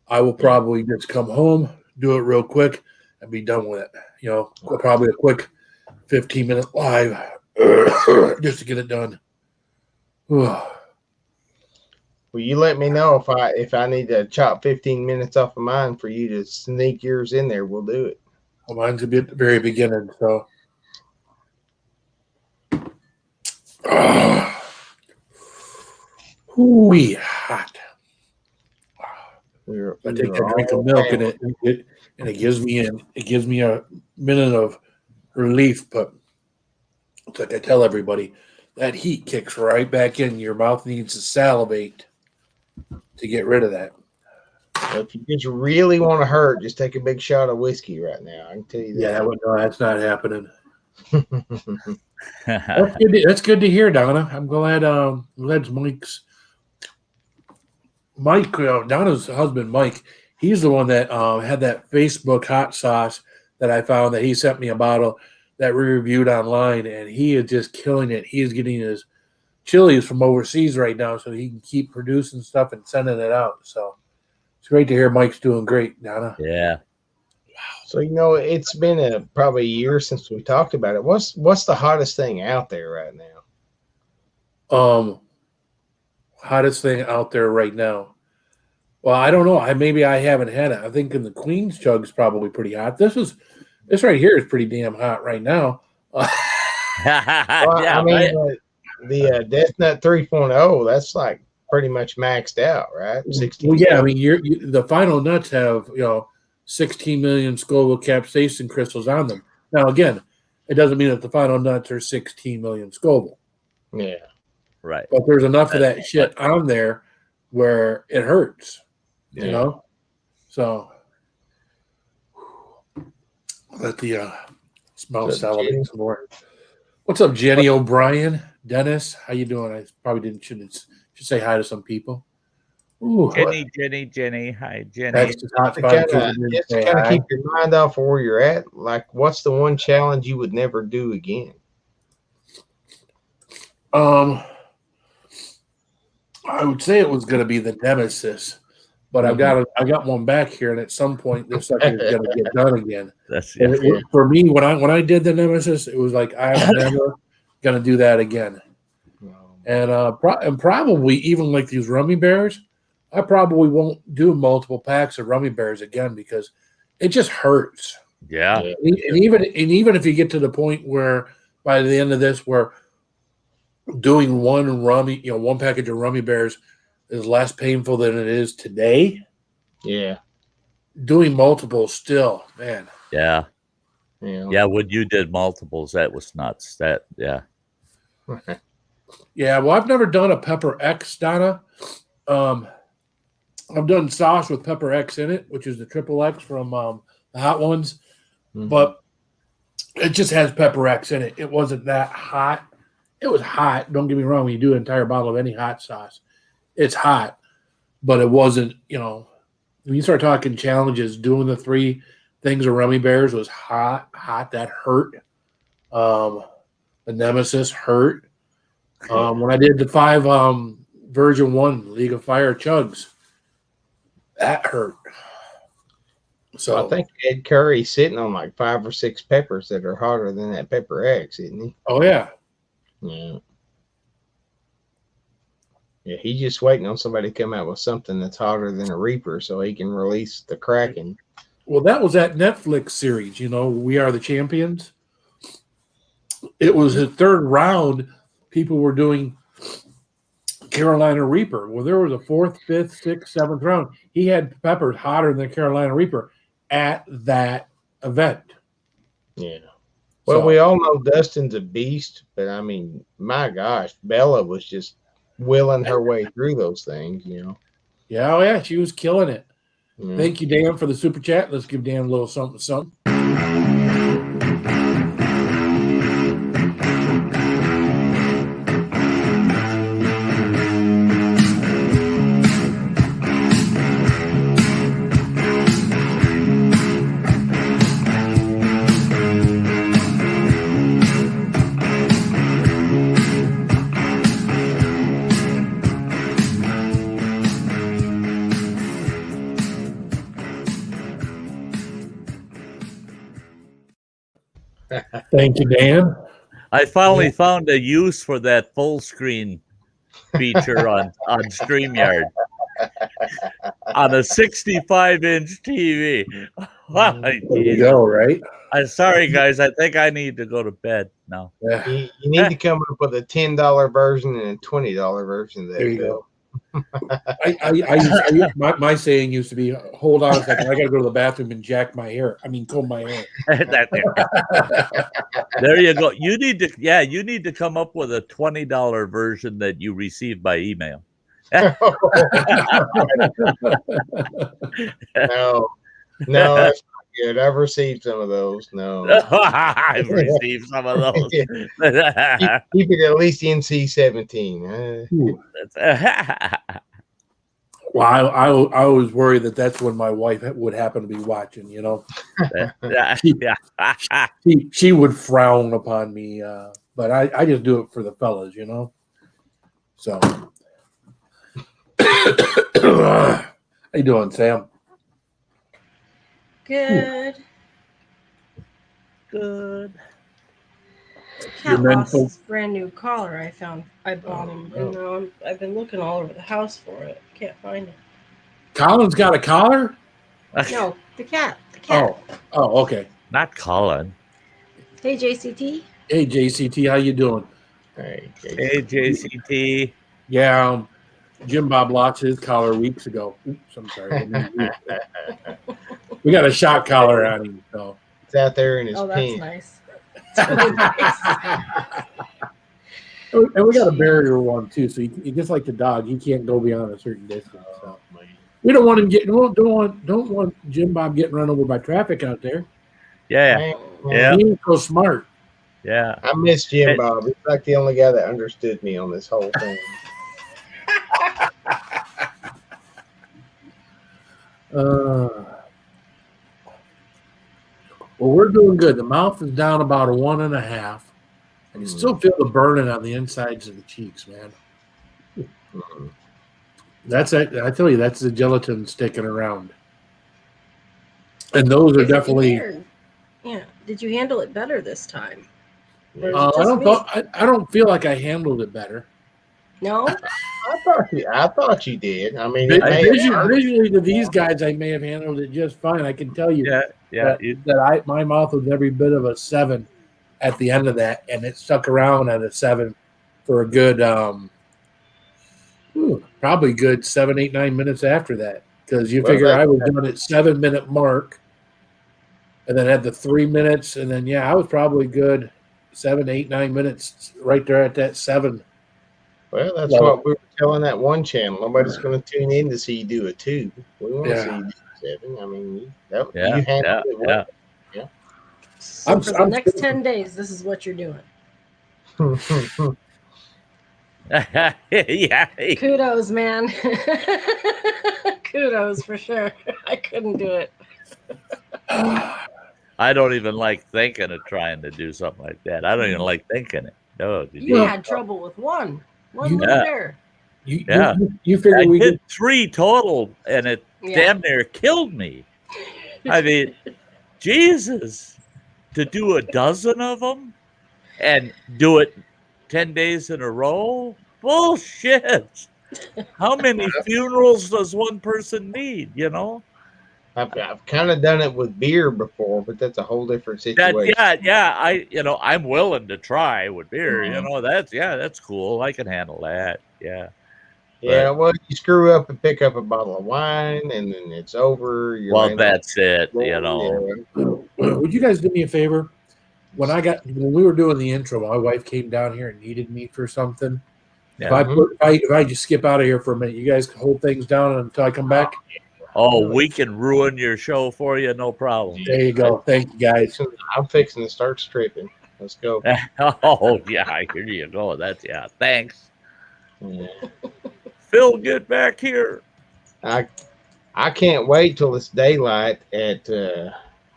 I will probably just come home, do it real quick, and be done with it. You know, probably a quick 15-minute live just to get it done. Well, you let me know if I need to chop 15 minutes off of mine for you to sneak yours in there. We'll do it. Well, mine's a bit at the very beginning, so. Ooh, hot. I take that drink of milk and it gives me a minute of relief, but it's like I tell everybody, that heat kicks right back in. Your mouth needs to salivate to get rid of that. If you just really want to hurt, just take a big shot of whiskey right now. I can tell you that. Yeah, well, no, that's not happening. That's good to hear, Donna. I'm glad. Glad Mike, Donna's husband, Mike. He's the one that had that Facebook hot sauce that I found that he sent me a bottle that we reviewed online, and he is just killing it. He is getting his chilies from overseas right now, so he can keep producing stuff and sending it out. So it's great to hear Mike's doing great, Donna. Yeah. So it's been probably a year since we talked about it. What's the hottest thing out there right now? Hottest thing out there right now. Well, I don't know. Maybe I haven't had it. I think in the Queen's Chug is probably pretty hot. This right here is pretty damn hot right now. Well, I mean, the Death Nut 3.0, that's like pretty much maxed out, right? 16. Well, yeah. I mean, the final nuts have 16 million Scoville capsaicin crystals on them. Now, again, it doesn't mean that the final nuts are 16 million Scoville. Yeah. Right. But there's enough of that shit on there where it hurts, you know? So let the smell salivate some more. What's up, Jenny O'Brien? Dennis, how you doing? I probably should say hi to some people. Ooh, Jenny. Hi, Jenny. That's just to kind of keep your mind off of where you're at. Like, what's the one challenge you would never do again? I would say it was going to be the Nemesis, but I got one back here, and at some point this sucker is going to get done again. For me, when I did the Nemesis, it was like I'm never going to do that again. And probably even like these Rummy Bears, I probably won't do multiple packs of Rummy Bears again because it just hurts. Yeah. And even if you get to the point where by the end of this, where doing one package of Rummy Bears is less painful than it is today. Yeah. Doing multiples still, man. Yeah. When you did multiples, that was nuts. Yeah. Yeah, well, I've never done a Pepper X, Donna. I've done sauce with Pepper X in it, which is the triple X from the Hot Ones, but it just has Pepper X in it. It wasn't that hot. It was hot. Don't get me wrong. When you do an entire bottle of any hot sauce, it's hot, but it wasn't, when you start talking challenges, doing the 3 things of Rummy Bears was hot. That hurt. The Nemesis hurt. When I did the 5 version 1 League of Fire chugs, that hurt. So I think Ed Curry's sitting on like 5 or 6 peppers that are hotter than that Pepper X, isn't he? Oh yeah. Yeah. Yeah, he's just waiting on somebody to come out with something that's hotter than a Reaper so he can release the Kraken. Well, that was that Netflix series, We Are the Champions. It was his 3rd round. People were doing Carolina Reaper. Well, there was a 4th, 5th, 6th, 7th round. He had peppers hotter than Carolina Reaper at that event. Yeah. Well, we all know Dustin's a beast, but I mean, my gosh, Bella was just willing her way through those things, Yeah, oh yeah, she was killing it. Thank you, Dan, for the super chat. Let's give Dan a little something, something. Thank you, Dan. I finally found a use for that full screen feature on StreamYard on a 65-inch TV. Wow, There you go, right? I'm sorry, guys. I think I need to go to bed now. Yeah. You need to come up with a $10 version and a $20 version of that. There you Phil. go. My saying used to be, hold on a second, I gotta go to the bathroom and comb my hair. There you go. You need to come up with a $20 version that you receive by email. No, that's not good. I've received some of those. No, I've received some of those. keep it at least NC-17. Well, I always worry that's when my wife would happen to be watching, you know. She would frown upon me, but I just do it for the fellas, you know. So, how you doing, Sam? Good. Good. Cat Your lost mental- his brand new collar. I bought him, and now I've been looking all over the house for it. Can't find it. Colin's got a collar? No, the cat. The cat. Oh, okay. Not Colin. Hey, JCT. Hey, JCT, how you doing? Hey, Hey, JCT. Yeah, Jim Bob lost his collar weeks ago. Oops, I'm sorry. We got a shot collar on him, so. it's out there in his Oh, that's pen. nice. That's really nice. And we got a barrier one too, so he just like the dog, he can't go beyond a certain distance. So. We don't want him don't want Jim Bob getting run over by traffic out there. Yeah. Man, Yeah. He ain't so smart. Yeah. I miss Jim Bob. He's like the only guy that understood me on this whole thing. Well, we're doing good. The mouth is down about a 1.5. I can still feel the burning on the insides of the cheeks, man. That's it. I tell you, that's the gelatin sticking around. And those are Is it definitely. weird? Yeah. Did you handle it better this time? Or is it I just me? I don't feel like I handled it better. No. I thought you did. I mean, it may have hurt. Visually to these guys, I may have handled it just fine. I can tell you that my mouth was every bit of a 7 at the end of that, and it stuck around at a 7 for a good, probably good 7, 8, 9 minutes after that. Because you figure I was doing it 7-minute mark, and then had the 3 minutes, and then I was probably good 7, 8, 9 minutes right there at that 7. Well, that's what we were telling that one channel. Nobody's going to tune in to see you do a 2. We want to see you do 7. I mean, you handled it well. Yeah. So for the next 10 days, this is what you're doing. Yeah. Kudos, man. Kudos for sure. I couldn't do it. I don't even like thinking of trying to do something like that. I don't even like thinking it. No, You had trouble with one little bear. You figure I we did 3 total, and it Yeah. damn near killed me. I mean, Jesus, to do a dozen of them and do it 10 days in a row? Bullshit. How many funerals does one person need, you know? I've kind of done it with beer before, but that's a whole different situation. I'm willing to try with beer. You know, that's cool. I can handle that. Yeah. Yeah, well, you screw up and pick up a bottle of wine, and then it's over. That's it. You know. Would you guys do me a favor? When we were doing the intro, my wife came down here and needed me for something. Yeah. If I just skip out of here for a minute, you guys hold things down until I come back. Oh, we can ruin your show for you, no problem. There you go. Thank you, guys. I'm fixing to start stripping. Let's go. Oh, yeah, here you go. That's, yeah, thanks. Yeah. Phil, get back here. I can't wait till it's daylight at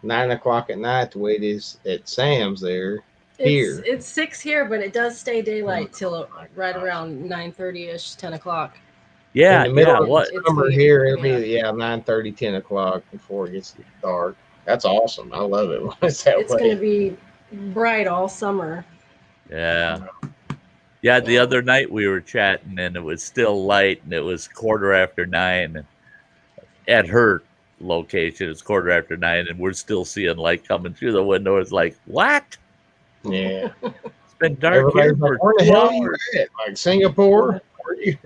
9 o'clock at night, the way it is at Sam's there. Here. It's 6 here, but it does stay daylight till right around 9:30ish, 10 o'clock. Yeah, In the middle yeah. of What? the summer here, it'll yeah. be 9:30, 10 o'clock before it gets dark. That's awesome. I love it when it's that It's way. going to be bright all summer. Yeah. Yeah, the other night we were chatting and it was still light and it was 9:15. And at her location, it's 9:15 and we're still seeing light coming through the window. It's like, what? Yeah. It's been dark here Everybody's for like, where the 2 hell are you hours. at? Like Singapore? Where are you?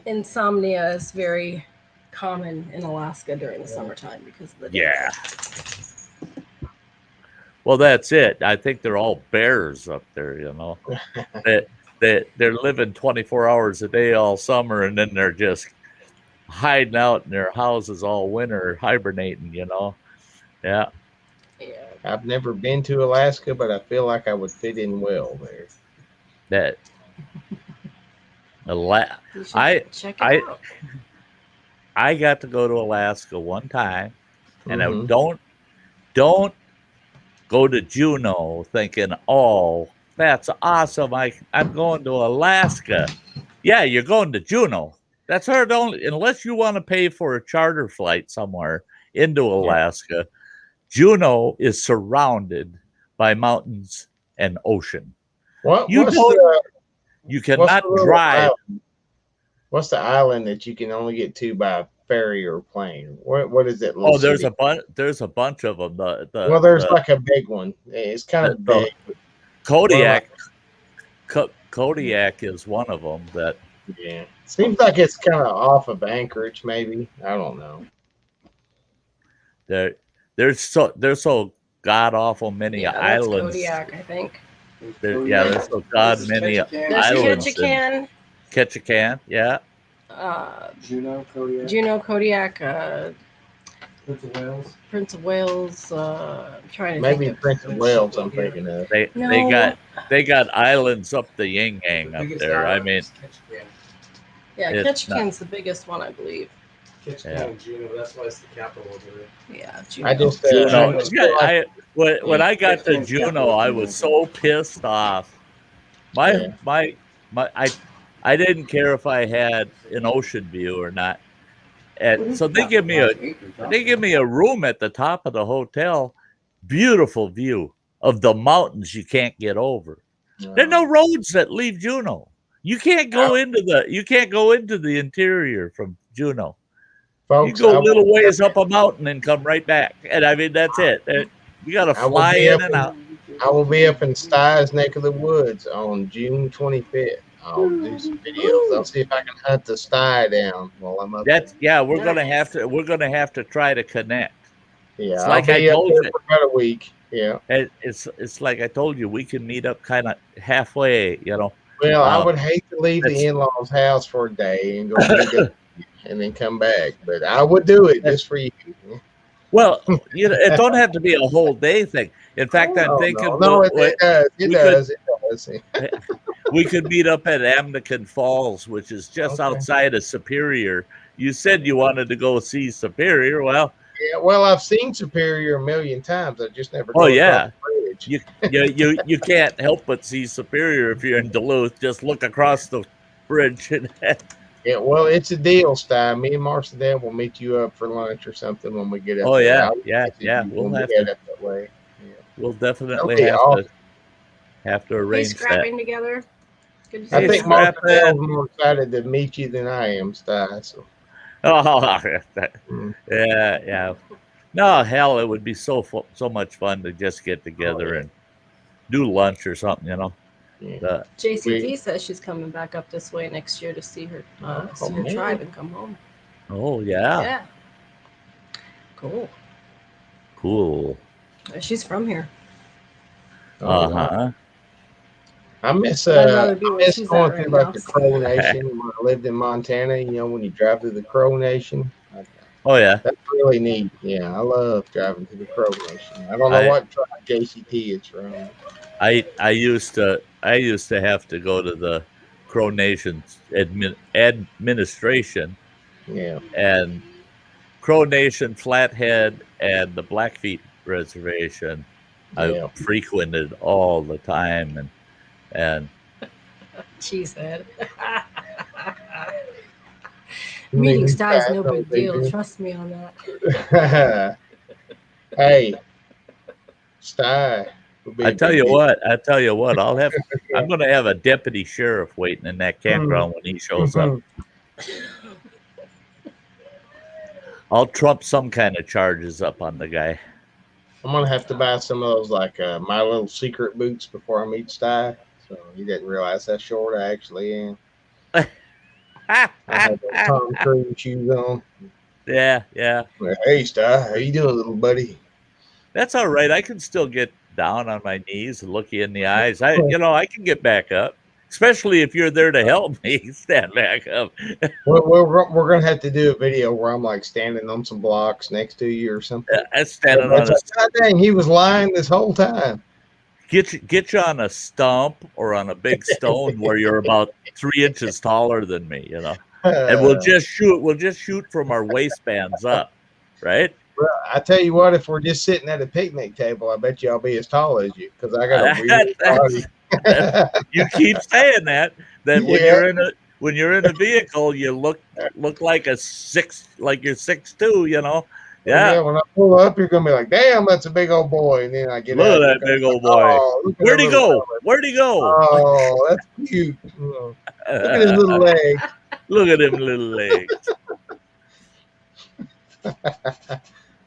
Insomnia is very common in Alaska during the summertime because of the Yeah. Well, that's it. I think they're all bears up there, you know. They're living 24 hours a day all summer, and then they're just hiding out in their houses all winter, hibernating, you know. Yeah. Yeah. I've never been to Alaska, but I feel like I would fit in well there. That You should I check it I out. I got to go to Alaska one time, and I Mhm. don't go to Juneau thinking, oh, that's awesome. I'm going to Alaska. Yeah, you're going to Juneau. That's hard only unless you want to pay for a charter flight somewhere into Alaska. Juneau is surrounded by mountains and ocean. What? You What's don't. the, You what's cannot the little drive. island? What's the island that you can only get to by ferry or plane? What is it? Oh, there's a bunch of them. Well, there's like a big one. It's kind of big. Kodiak. Kodiak is one of them. That Yeah, seems like it's kind of off of Anchorage, maybe. I don't know. there's so god awful many Yeah, that's islands. Kodiak, I think. There's so god many There's islands. Ketchikan, Ketchikan, yeah. Juneau, Kodiak, Prince of Wales. I'm trying to Maybe think of Prince of Wales. I'm thinking of. They got islands up the yin yang up there. I mean, Yeah, it's Ketchikan's the biggest one, I believe. Ketchikan and Juneau. That's why it's the capital over there. Yeah, I just Juneau. feel like- When I got to Juneau, I was so pissed off. I didn't care if I had an ocean view or not. And so they give me a room at the top of the hotel, beautiful view of the mountains you can't get over. There are no roads that leave Juneau. You can't go into the interior from Juneau. Folks, you go a little ways up a mountain and come right back. And I mean that's it. You gotta fly in and out. I will be up in Sty's neck of the woods on June 25th. I'll do some videos. I'll see if I can hunt the Sty down while I'm up there. We're gonna have to try to connect. Yeah, It's I'll like be I up told there you. for about a week. Yeah. It's like I told you, we can meet up kind of halfway, you know. Well, I would hate to leave that's- the in-laws' house for a day and go meet them and then come back, but I would do it just for you. Well, it don't have to be a whole day thing. In fact, I'm thinking No, it does. It does. We could meet up at Amnacan Falls, which is just outside of Superior. You said you wanted to go see Superior. Well, yeah. Well, I've seen Superior a million times. I just never. Oh, go yeah. across the you bridge. you can't help but see Superior if you're in Duluth. Just look across the bridge. Yeah, well, it's a deal, Sty. Me and Marcel will meet you up for lunch or something when we get up. Oh there. yeah, I'll yeah, visit yeah. you We'll when have we head to. up that way. Yeah. We'll definitely Okay, have to Are we arrange that. scrapping together? Good to see I you. think Marcel's more excited to meet you than I am, Sty. So. Oh, yeah. No, hell, it would be so much fun to just get together and do lunch or something, you know. Yeah. JCT says she's coming back up this way next year to see her man. tribe and come home. Oh yeah. Yeah. Cool. Cool. She's from here. Uh-huh. I miss I'd rather be where going she's through at right like now. the Crow Nation when I lived in Montana. You know, when you drive through the Crow Nation, Oh yeah. That's really neat. Yeah, I love driving to the Crow Nation. I don't know what tribe JCT it's from. I used to have to go to the Crow Nation's administration. Yeah. And Crow Nation, Flathead, and the Blackfeet Reservation, I frequented all the time, and Cheesehead. Meeting Sty is no big deal. Trust me on that. Hey, Sty. I tell you what, I'm going to have a deputy sheriff waiting in that campground when he shows up. I'll trump some kind of charges up on the guy. I'm gonna have to buy some of those like my little secret boots before I meet Sty, so he didn't realize how short I actually am. I have those Tom Cruise shoes on. Yeah. Hey, Sty, how you doing, little buddy? That's all right. I can still get down on my knees and look you in the eyes. I can get back up, especially if you're there to help me stand back up. We're gonna have to do a video where I'm like standing on some blocks next to you or something. Standing on God dang, he was lying this whole time. Get you on a stump or on a big stone where you're about 3 inches taller than me, and we'll just shoot from our waistbands up, right? Well, I tell you what, if we're just sitting at a picnic table, I bet you I'll be as tall as you because I got a weird body. You keep saying that when you're in a vehicle, you look like you're 6'2", Yeah. When I pull up, you're gonna be like, "Damn, that's a big old boy." And then I get look out at that big old boy. Where'd he go? Oh, that's cute. Look at his little legs. Look at him little legs.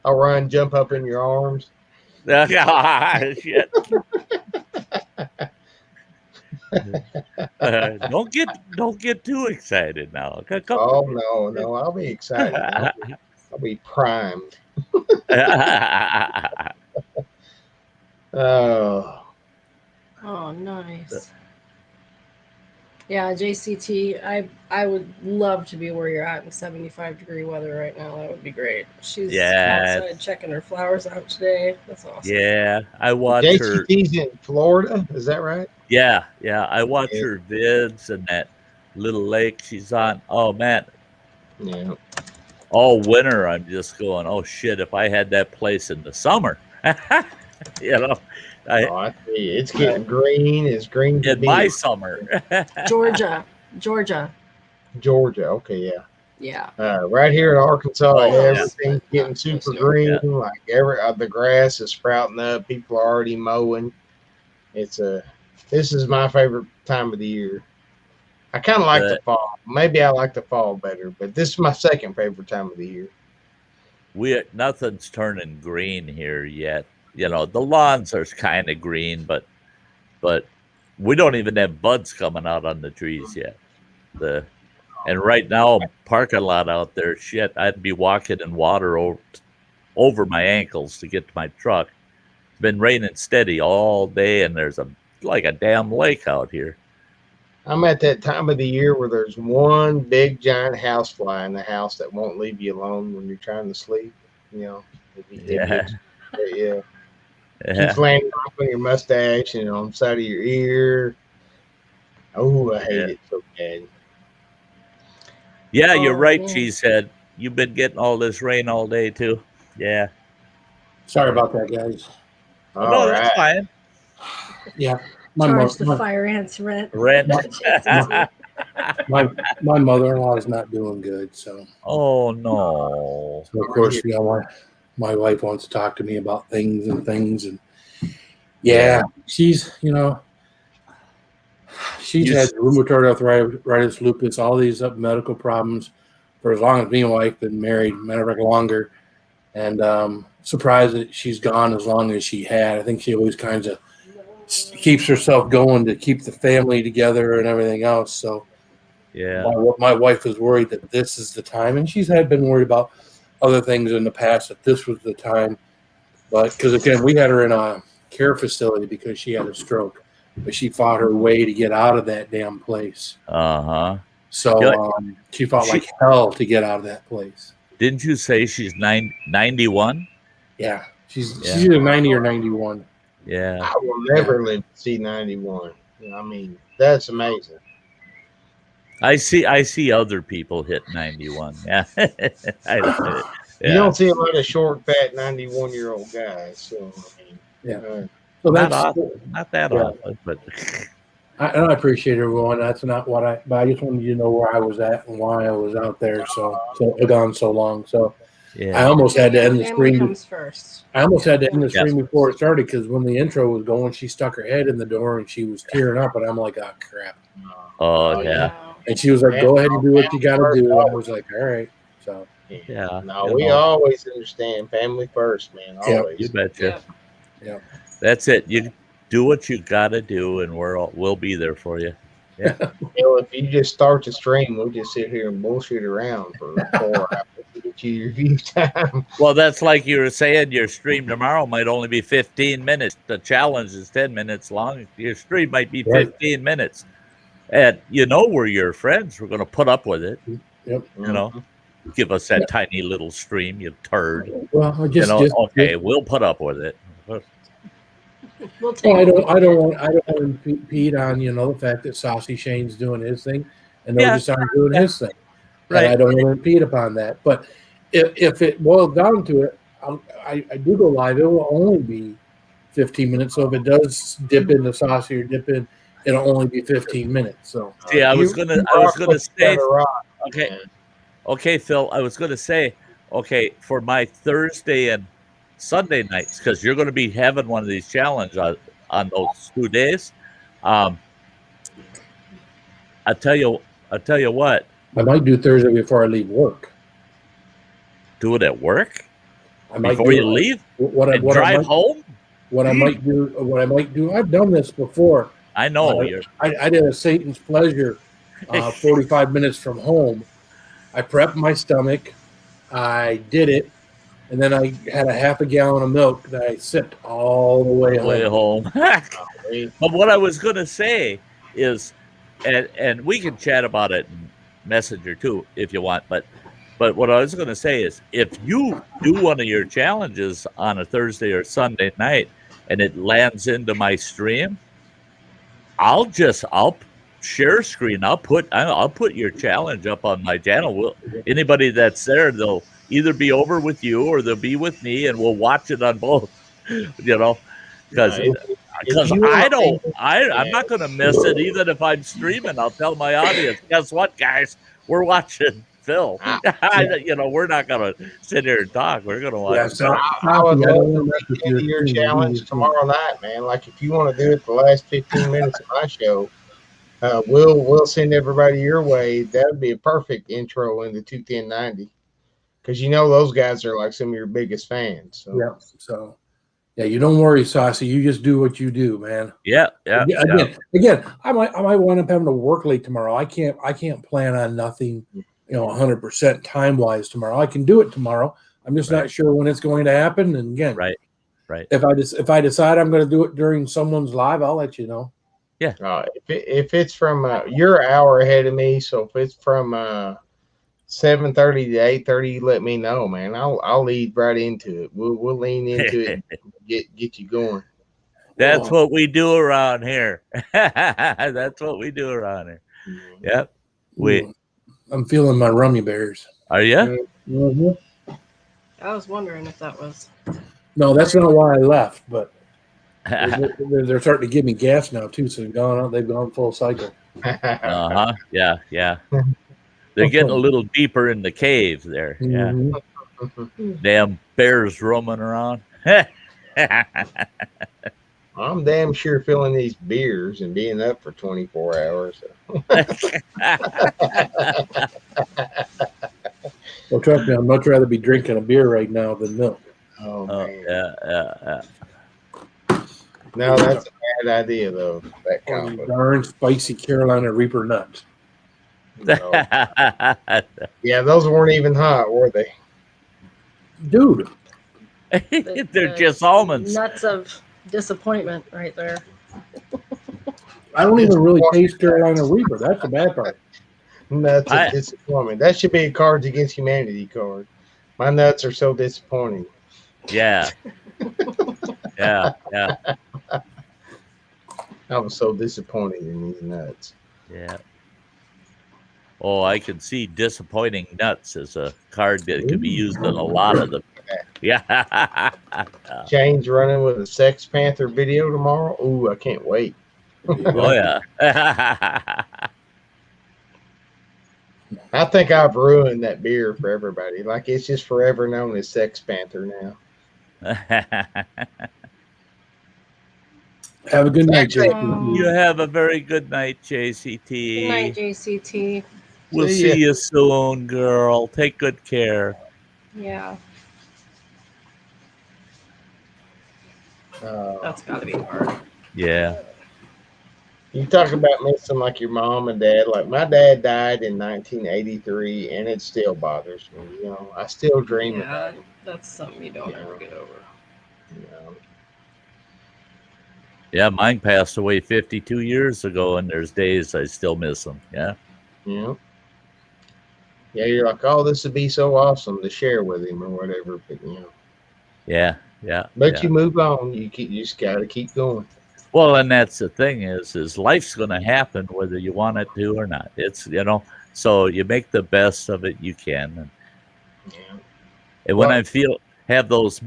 I'll run, jump up in your arms. Shit. Don't get too excited now. Oh no, I'll be excited. I'll be primed. Oh, nice. Yeah, JCT. I would love to be where you're at in 75-degree weather right now. That would be great. She's outside checking her flowers out today. That's awesome. Yeah, I watch her. JCT's in Florida. Is that right? Yeah. I watch her vids and that little lake she's on. Oh man. Yeah. All winter, I'm just going, oh shit! If I had that place in the summer, I see. It's getting green. It's green in my summer. Georgia. Okay, yeah. Right here in Arkansas, everything's getting super green. Yeah. Like the grass is sprouting up. People are already mowing. This is my favorite time of the year. I kind of like the fall. Maybe I like the fall better, but this is my second favorite time of the year. Nothing's turning green here yet. The lawns are kind of green, but we don't even have buds coming out on the trees yet. And right now, parking lot out there, shit, I'd be walking in water over my ankles to get to my truck. It's been raining steady all day, and there's like a damn lake out here. I'm at that time of the year where there's one big giant housefly in the house that won't leave you alone when you're trying to sleep. Yeah. Keeps landing off on your mustache and on the side of your ear. Oh, I hate it so bad. Yeah, you're right, Cheesehead. You've been getting all this rain all day too. Yeah. Sorry about that, guys. No, that's fine. Yeah. Charge the fire ants rent. My mother-in-law is not doing good, so. Oh no. So of course, my wife wants to talk to me about things, and she's had rheumatoid arthritis, lupus, all these medical problems for as long as me and my wife been married, matter of fact, longer. And surprised that she's gone as long as she had. I think she always kind of keeps herself going to keep the family together and everything else. So my wife was worried that this is the time, and she's been worried about other things in the past, that this was the time. But because again, we had her in a care facility because she had a stroke, but she fought her way to get out of that damn place. So she fought like hell to get out of that place. Didn't you say she's 91? Yeah, she's either 90 or 91. Yeah. I will never live to see 91. I mean, that's amazing. I see other people hit 91. Yeah. You don't see a lot of short, fat 91-year-old guys. So, I mean, Yeah. So not that's often, not that often, but I appreciate everyone. That's not what but I just wanted you to know where I was at and why I was out there so gone so long. So yeah. I almost had to end the Family stream. comes first. I almost had to end the stream before it started because when the intro was going, she stuck her head in the door and she was tearing up, and I'm like, oh crap. Oh yeah. And she was like, go ahead and do what you got to do. And I was like, all right. So yeah. No, we always understand family first, man. Always. You betcha. Yeah. That's it. You do what you got to do, and we'll be there for you. Yeah. If you just start the stream, we'll just sit here and bullshit around for 4 hours to get you your view time. Well, that's like you were saying. Your stream tomorrow might only be 15 minutes. The challenge is 10 minutes long. Your stream might be 15 minutes, and we're your friends. We're going to put up with it. Yep. Give us that tiny little stream, you turd. Well, okay, we'll put up with it. We'll take I don't want to impede on the fact that Saucy Shane's doing his thing and those just aren't doing his thing. Right. And I don't want to impede upon that. But if it boils down to it, I do go live. It will only be 15 minutes. So if it does dip into Saucy or dip in, it'll only be 15 minutes. So see, I was gonna say, okay, Phil. I was gonna say, for my Thursday and Sunday nights, because you're going to be having one of these challenges on those 2 days. I tell you what. I might do Thursday before I leave work. Do it at work? Before you leave? Drive home? What I might do. I've done this before. I know. I did a Satan's Pleasure 45 minutes from home. I prepped my stomach. I did it. And then I had a half a gallon of milk that I sipped all the way home. But what I was going to say is, and we can chat about it in Messenger too if you want, but what I was going to say is, if you do one of your challenges on a Thursday or Sunday night and it lands into my stream, I'll share screen. I'll put your challenge up on my channel. Anybody that's there, they'll either be over with you or they'll be with me, and we'll watch it on both. Because I'm not going to miss it even if I'm streaming. I'll tell my audience, guess what, guys, we're watching Phil. We're not going to sit here and talk. We're going to watch. I would love to make your challenge tomorrow night, man. Like if you want to do it the last 15 minutes of my show, we'll send everybody your way. That would be a perfect intro into 21090. Because those guys are like some of your biggest fans. So. Yeah. So, you don't worry, Saucy. You just do what you do, man. Yeah. Again, I might wind up having to work late tomorrow. I can't plan on nothing, 100% time wise tomorrow. I can do it tomorrow. I'm just not sure when it's going to happen. And again, right. If I decide I'm going to do it during someone's live, I'll let you know. Yeah. If it's from you're an hour ahead of me, so if it's from 7:30 to 8:30, let me know, man. I'll lead right into it. We'll lean into it and get you going. That's what we do around here. That's what we do around here. Yep. I'm feeling my Rummy Bears. Are you? Mm-hmm. I was wondering if that was. No, that's not why I left, but they're starting to give me gas now too. So they've gone full cycle. Yeah. They're getting a little deeper in the cave there. Yeah. Mm-hmm. Damn bears roaming around. I'm damn sure feeling these beers and being up for 24 hours. Well, trust me, I'd much rather be drinking a beer right now than milk. Oh man. Yeah. No, that's a bad idea, though. That combo. Darn spicy Carolina Reaper nuts. No. Yeah, those weren't even hot, were they? Dude. They're just almonds. Nuts of disappointment right there. I don't even really taste Carolina Reaper. That's the bad part. Nuts of disappointment. That should be a Cards Against Humanity card. My nuts are so disappointing. Yeah. Yeah. Yeah. I was so disappointed in these nuts. Yeah. Oh, I can see disappointing nuts as a card that could be used in a lot of them. Yeah. Shane's running with a Sex Panther video tomorrow. Ooh, I can't wait. Oh, yeah. I think I've ruined that beer for everybody. Like it's just forever known as Sex Panther now. Have a good night, Actually, JCT. You have a very good night, JCT. Good night, JCT. We'll see you soon, girl. Take good care. Yeah, Uh, that's got to be hard. Yeah. You talk about missing like your mom and dad. Like my dad died in 1983, and it still bothers me. You know, I still dream Yeah, about it. that's something you don't ever get over. You know. Yeah, mine passed away 52 years ago, and there's days I still miss them. Yeah. Yeah. Yeah, you're like, oh, this would be so awesome to share with him or whatever. But you know. Yeah. Yeah. But yeah. you move on. You just got to keep going. Well, and that's the thing is life's going to happen whether you want it to or not. It's, so you make the best of it you can. And, and when I have those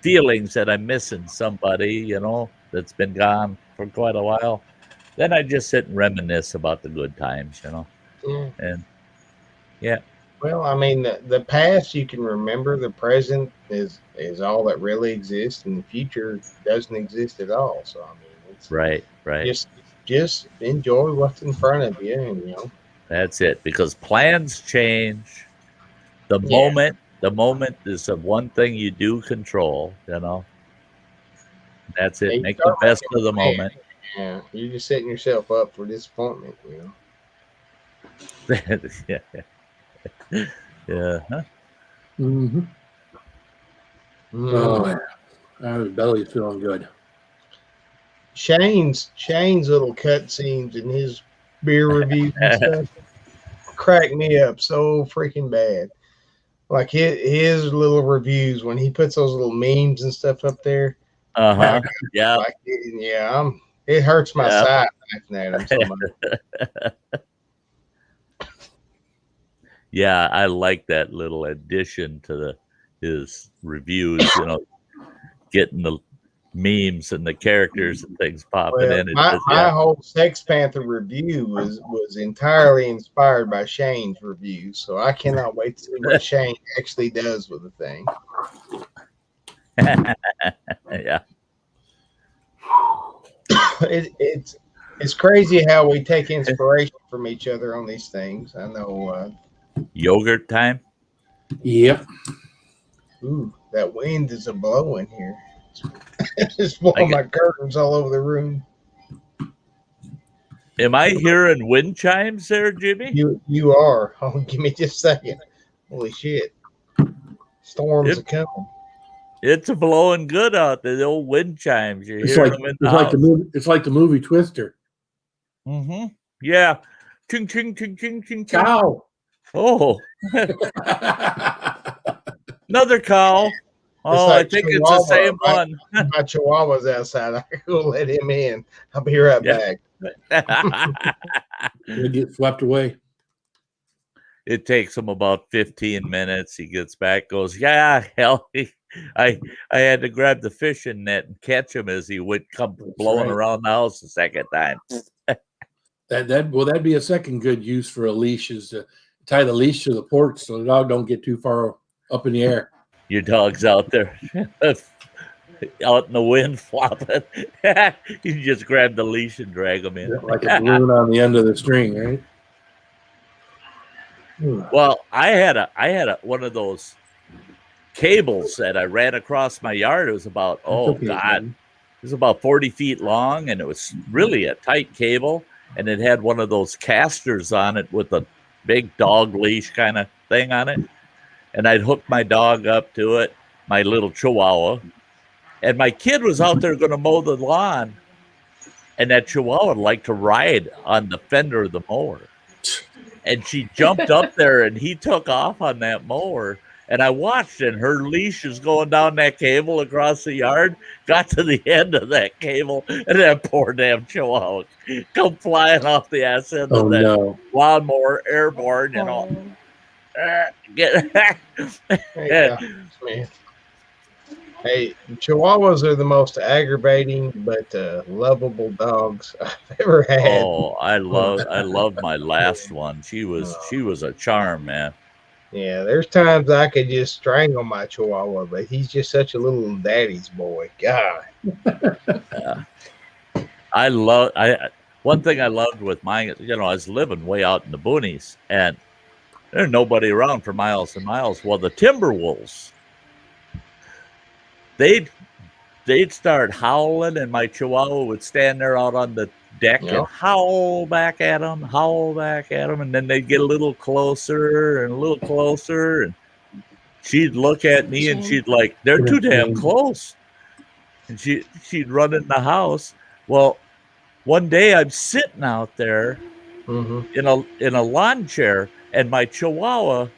feelings that I'm missing somebody, that's been gone for quite a while, then I just sit and reminisce about the good times, Yeah. And yeah. Well, I mean, the past you can remember. The present is all that really exists, and the future doesn't exist at all. So I mean, it's right. Just enjoy what's in front of you, and that's it. Because plans change. The moment is the one thing you do control. That's it. Make the best of the moment. Yeah, you're just setting yourself up for disappointment. Yeah. Yeah. Huh? Mm-hmm. Oh, my belly's feeling good. Shane's little cutscenes in his beer reviews and stuff crack me up so freaking bad. Like his little reviews when he puts those little memes and stuff up there. Yeah. Like, it hurts my side laughing at him so much. Yeah, I like that little addition to his reviews, getting the memes and the characters and things popping in. My whole Sex Panther review was entirely inspired by Shane's review, so I cannot wait to see what Shane actually does with the thing. Yeah. It's crazy how we take inspiration from each other on these things. I know. Yogurt time. Yep. Ooh, that wind is a blowing here. It's blowing my curtains all over the room. Am I hearing wind chimes there, Jimmy? You are. Oh, give me just a second. Holy shit! Storms are coming. It's blowing good out there. The old wind chimes. You're hearing them in the house. It's like the movie Twister. Mm-hmm. Yeah. Ching, ching, ching, ching, ching, ching. Cow. Oh. Another cow. Oh, like I think it's the same one. My chihuahua's outside. I go let him in. I'll be right back. He'll get swept away. It takes him about 15 minutes. He gets back, goes, yeah, hell, I had to grab the fishing net and catch him as he would come blowing around the house the second time. That'd be a second good use for a leash, is to tie the leash to the porch so the dog don't get too far up in the air. Your dog's out there out in the wind flopping. You just grab the leash and drag him in. Like a balloon on the end of the string, right? Well, I had one of those cables that I ran across my yard. It was about, it was about 40 feet long, and it was really a tight cable, and it had one of those casters on it with a big dog leash kind of thing on it. And I'd hook my dog up to it, my little chihuahua. And my kid was out there going to mow the lawn, and that chihuahua liked to ride on the fender of the mower. and she jumped up there, and he took off on that mower. And I watched, and her leash is going down that cable across the yard, got to the end of that cable, and that poor damn chihuahua come flying off the ass end Oh of that no. lawnmower, airborne, you know. Hey, man. Hey, Chihuahuas are the most aggravating but lovable dogs I've ever had. Oh, I love my last one. She was a charm, man. Yeah, there's times I could just strangle my Chihuahua, but he's just such a little daddy's boy. God. Yeah. One thing I loved with mine, I was living way out in the boonies, and there's nobody around for miles and miles. Well, the timber wolves, they'd start howling, and my Chihuahua would stand there out on the deck and howl back at them, and then they'd get a little closer and a little closer, and she'd look at me and she'd like, they're too damn close, and she'd run in the house. Well, one day I'm sitting out there in a lawn chair, and my Chihuahua,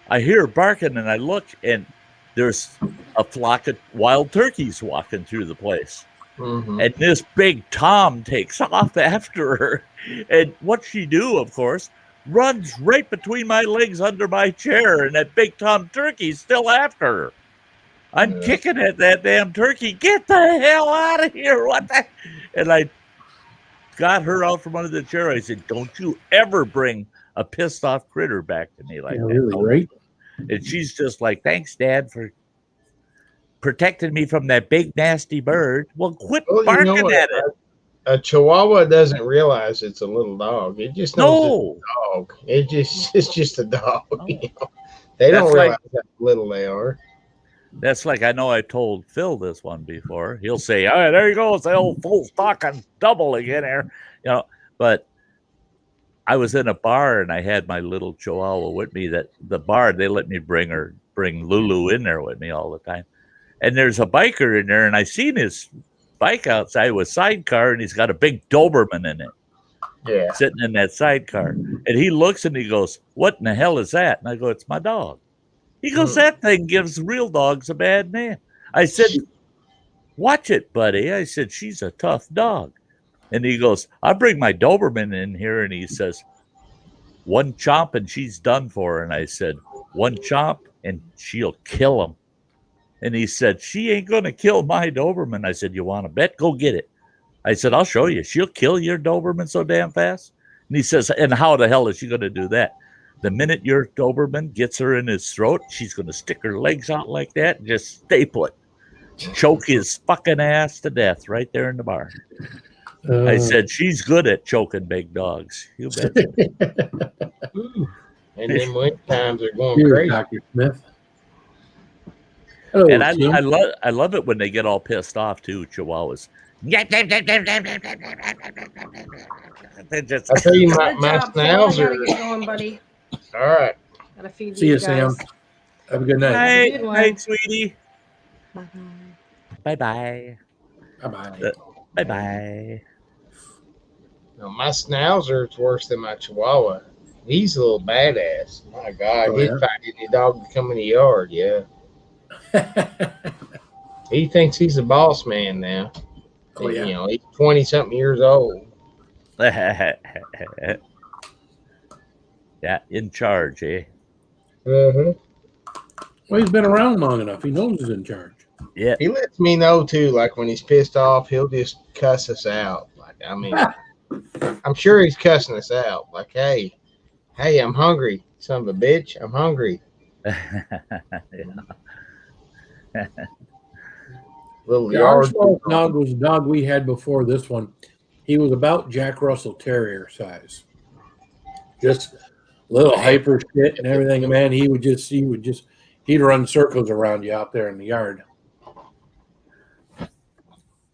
I hear her barking, and I look, and there's a flock of wild turkeys walking through the place. And this big Tom takes off after her. And what she do, of course, runs right between my legs under my chair, and that big Tom turkey's still after her. I'm kicking at that damn turkey. Get the hell out of here. What the? And I got her out from under the chair. I said, don't you ever bring a pissed off critter back to me like that. Really, right? And she's just like, thanks, Dad, for protecting me from that big nasty bird. Well, quit barking at it. A Chihuahua doesn't realize it's a little dog. It just knows it's a dog. It's just a dog. You know? They don't realize how little they are. That's like, I know I told Phil this one before. He'll say, all right, there you go. It's the old full stock and double again here. But I was in a bar, and I had my little Chihuahua with me. That the bar, they let me bring Lulu in there with me all the time. And there's a biker in there, and I seen his bike outside with sidecar, and he's got a big Doberman in it. Yeah. Sitting in that sidecar. And he looks and he goes, what in the hell is that? And I go, it's my dog. He goes, that thing gives real dogs a bad name. I said, watch it, buddy. I said, she's a tough dog. And he goes, I bring my Doberman in here, and he says, one chomp and she's done for. And I said, one chomp and she'll kill him. And he said, she ain't going to kill my Doberman. I said, you want to bet? Go get it. I said, I'll show you. She'll kill your Doberman so damn fast. And he says, and how the hell is she going to do that? The minute your Doberman gets her in his throat, she's going to stick her legs out like that and just staple it. Choke his fucking ass to death right there in the bar. I said, she's good at choking big dogs. You bet. And then winter times are going crazy. Dr. Smith. And I love it when they get all pissed off too, Chihuahuas. I tell you, my snails are. Gotta get going, buddy. All right. Gotta feed See you, these guys. Sam. Have a good night. Night, sweetie. Bye-bye. Bye-bye. Bye-bye. Bye-bye. No, my Schnauzer's worse than my Chihuahua. He's a little badass. My God, he'd fight any dog to come in the yard. Yeah. He thinks he's a boss man now. Oh, yeah. You know, he's 20-something years old. Yeah, in charge, eh? Mm-hmm. Well, he's been around long enough. He knows he's in charge. Yeah. He lets me know, too, like when he's pissed off, he'll just cuss us out. Like, I mean, I'm sure he's cussing us out. Like, hey, I'm hungry, son of a bitch. I'm hungry. Little Our yard dog was a dog we had before this one. He was about Jack Russell Terrier size. Just little hyper shit and everything, man. He'd run circles around you out there in the yard.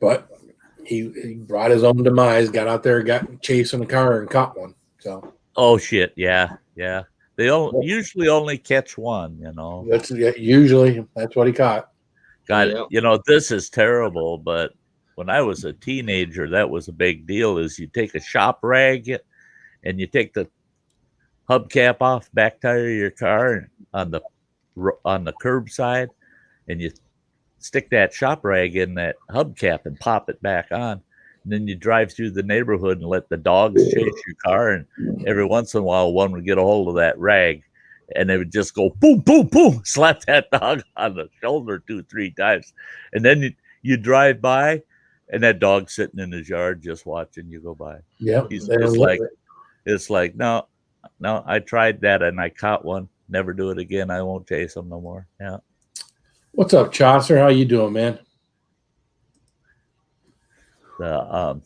But he brought his own demise, got out there, got chasing a car and caught one. So oh shit, yeah. They usually only catch one, you know. Usually that's what he caught. God, Yeah. you know, this is terrible, but when I was a teenager, that was a big deal. Is you take a shop rag and you take the hubcap off, back tire of your car on the curbside, and you stick that shop rag in that hubcap and pop it back on. And then you drive through the neighborhood and let the dogs chase your car. And every once in a while, one would get a hold of that rag and they would just go boom, boom, boom, slap that dog on the shoulder 2-3 times. And then you drive by and that dog's sitting in his yard just watching you go by. Yeah. It's like, no, I tried that and I caught one. Never do it again. I won't chase them no more. Yeah. What's up, Chaucer? How you doing, man? Got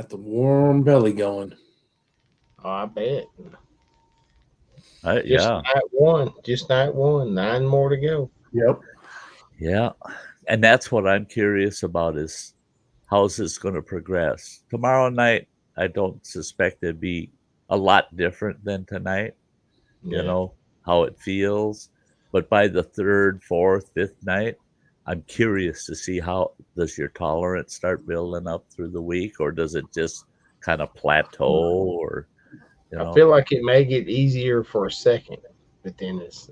the warm belly going. Oh, I bet. Yeah. Just night one. 9 more to go. Yep. Yeah. And that's what I'm curious about is how's this going to progress? Tomorrow night, I don't suspect it'd be a lot different than tonight. Yeah. You know, how it feels. But by the 3rd, 4th, 5th night, I'm curious to see how does your tolerance start building up through the week, or does it just kind of plateau? Or I feel like it may get easier for a second, but then it's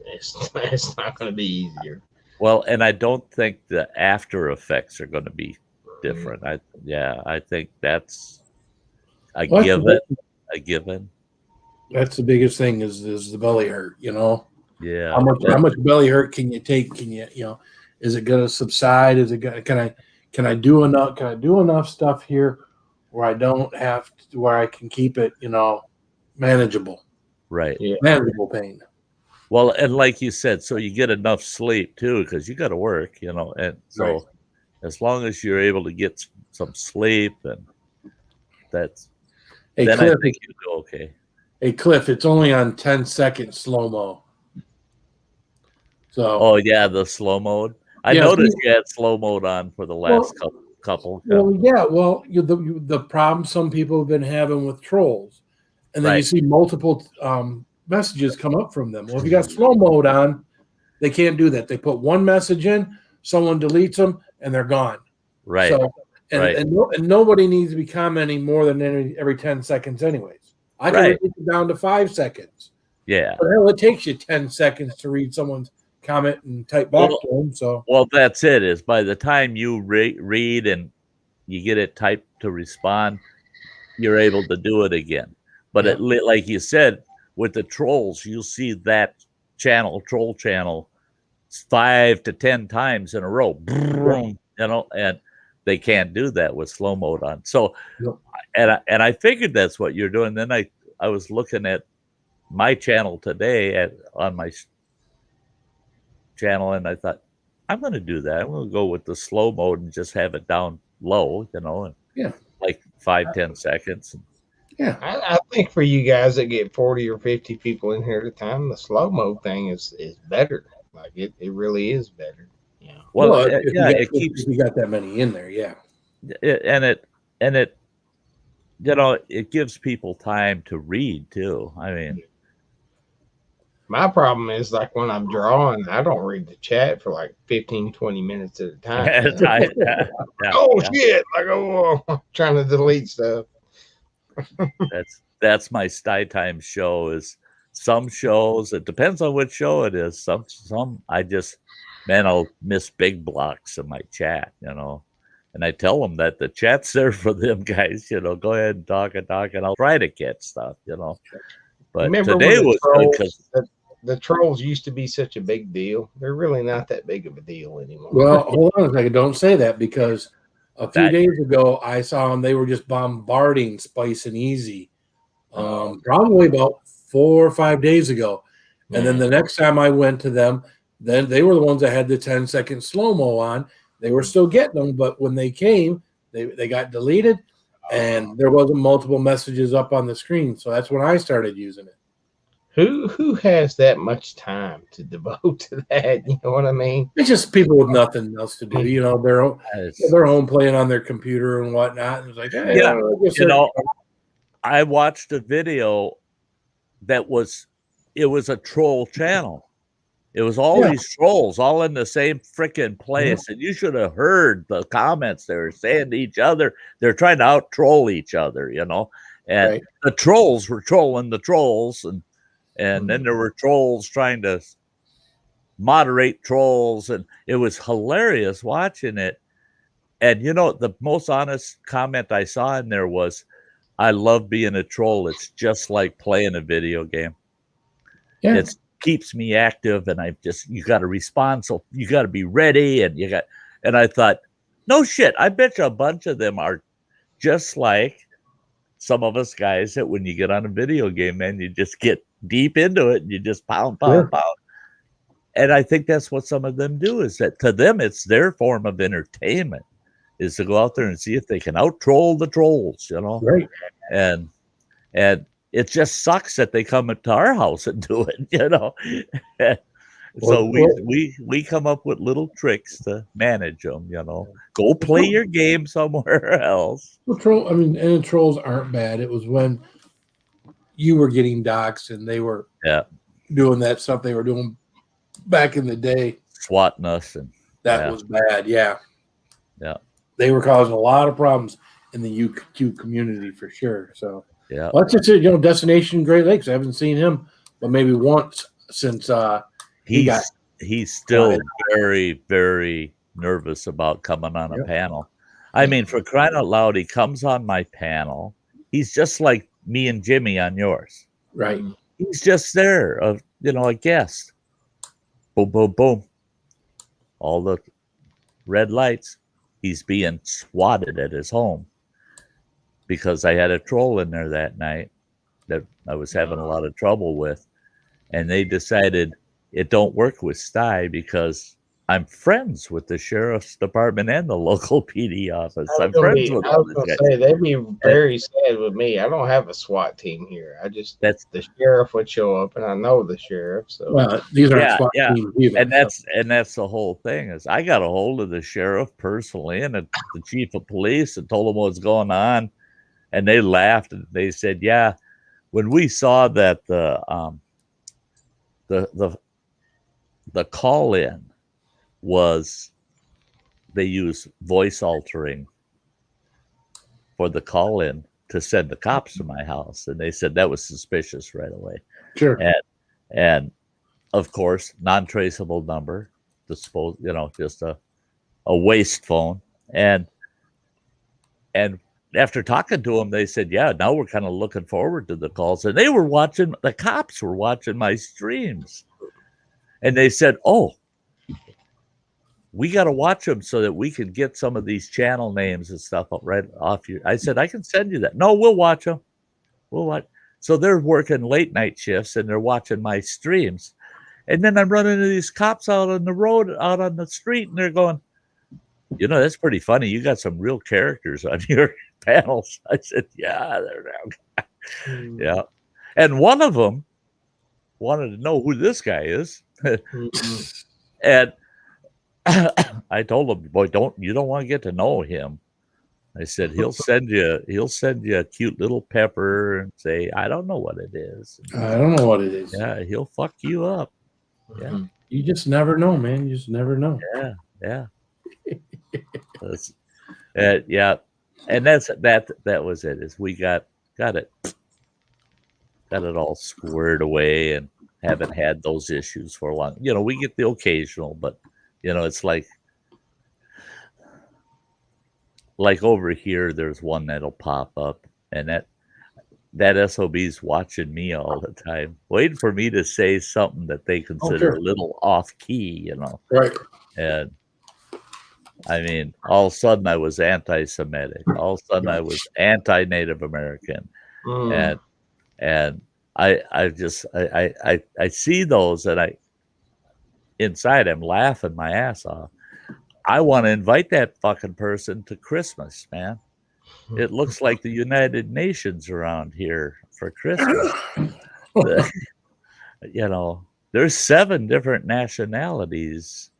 not going to be easier. Well, and I don't think the after effects are going to be different. I think that's a given. That's the biggest thing is the belly hurt. You know. Yeah. How much belly hurt can you take? Can you is it going to subside? Is it going? Can I do enough? Can I do enough stuff here where I don't have to, where I can keep it, manageable? Right. Yeah. Manageable pain. Well, and like you said, so you get enough sleep too, because you got to work, and so Right. as long as you're able to get some sleep, and that's Hey, then Cliff, I think you do okay. Hey, Cliff, it's only on 10-second slow-mo. So. Oh yeah, the slow mode. I noticed you had slow mode on for the last couple. Well, yeah. Well, the problem some people have been having with trolls, and then you see multiple messages come up from them. Well, if you got slow mode on, they can't do that. They put one message in, someone deletes them, and they're gone. Right. So, and nobody needs to be commenting more than every 10 seconds, anyways. I can reduce it down to 5 seconds. Yeah. But hell, it takes you 10 seconds to read someone's comment and type back to them. So that's it. Is by the time you read and you get it typed to respond, you're able to do it again. But like you said, with the trolls, you'll see that troll channel 5 to 10 times in a row. And they can't do that with slow mode on. So, and I figured that's what you're doing. Then I was looking at my channel today on my channel, and I thought I'm going to do that. I'm going to go with the slow mode and just have it down low, and like 5-10 seconds. Yeah, I think for you guys that get 40 or 50 people in here at a time, the slow mode thing is better. Like it really is better. Yeah. Well, it keeps if you got that many in there. Yeah. It it gives people time to read too. I mean, my problem is like when I'm drawing, I don't read the chat for like 15-20 minutes at a time. Shit! Like I'm trying to delete stuff. That's my Sty Time show. Is some shows, it depends on which show it is. Some I'll miss big blocks of my chat, and I tell them that the chat's there for them guys. Go ahead and talk, and I'll try to catch stuff. But remember today was good because the trolls used to be such a big deal. They're really not that big of a deal anymore. Well, hold on a second. Don't say that, because a few days ago I saw them. They were just bombarding Spice and Easy, probably about 4 or 5 days ago. And then the next time I went to them, then they were the ones that had the 10-second slow-mo on. They were still getting them, but when they came, they got deleted, and there wasn't multiple messages up on the screen. So that's when I started using it. Who has that much time to devote to that? You know what I mean? It's just people with nothing else to do. They're home playing on their computer and whatnot. And it's like, I watched a video that was a troll channel. It was all these trolls all in the same freaking place. And you should have heard the comments they were saying to each other. They're trying to out troll each other, And Right. the trolls were trolling the trolls, and then there were trolls trying to moderate trolls, and it was hilarious watching it. And the most honest comment I saw in there was, I love being a troll. It's just like playing a video game. Yeah. It keeps me active, and you got to respond, so you got to be ready, and I thought, no shit, I bet you a bunch of them are just like some of us guys, that when you get on a video game, man, you just get deep into it and you just pound. And I think that's what some of them do, is that to them it's their form of entertainment, is to go out there and see if they can out troll the trolls, Right. And it just sucks that they come to our house and do it, So we come up with little tricks to manage them, Go play your game somewhere else. Well, and the trolls aren't bad. It was when you were getting doxxed and they were doing that stuff they were doing back in the day, swatting us, and that was bad. Yeah. They were causing a lot of problems in the UQ community for sure. So well, that's just it. Destination Great Lakes. I haven't seen him, but maybe once since he's still very, very nervous about coming on a panel. I mean, for crying out loud, he comes on my panel. He's just like me and Jimmy on yours. Right. He's just there, a guest. Boom, boom, boom. All the red lights. He's being swatted at his home because I had a troll in there that night that I was having a lot of trouble with. And they decided it don't work with Sty because I'm friends with the sheriff's department and the local PD office. I'm friends with I was going to say, they'd be very sad with me. I don't have a SWAT team here. The sheriff would show up, and I know the sheriff. So these aren't SWAT teams either. And that's the whole thing, is I got a hold of the sheriff personally and the chief of police and told them what's going on, and they laughed and they said, "Yeah, when we saw that the call in was they use voice altering for the call in to send the cops to my house," and they said that was suspicious right away. Sure. And of course, non-traceable number, just a waste phone. And after talking to them, they said, yeah, now we're kind of looking forward to the calls. And the cops were watching my streams. And they said, oh, we got to watch them so that we can get some of these channel names and stuff right off you. I said, I can send you that. No, we'll watch them. We'll watch. So they're working late night shifts and they're watching my streams. And then I'm running into these cops out on the road, out on the street, and they're going, that's pretty funny. You got some real characters on your panels. I said, yeah, they're yeah. And one of them wanted to know who this guy is. And I told him, boy, you don't want to get to know him. I said, he'll send you a cute little pepper and say, I don't know what it is. I don't know what it is. Yeah, he'll fuck you up. Yeah. You just never know, man. You just never know. Yeah. Yeah. And that was it. Is we got it all squared away and haven't had those issues for a long. We get the occasional, but it's like over here, there's one that'll pop up, and that SOB's watching me all the time, waiting for me to say something that they consider a little off key, Right. And I mean, all of a sudden I was anti-Semitic. All of a sudden I was anti-Native American, and I see those, and inside I'm laughing my ass off. I want to invite that fucking person to Christmas, man. It looks like the United Nations around here for Christmas. There's 7 different nationalities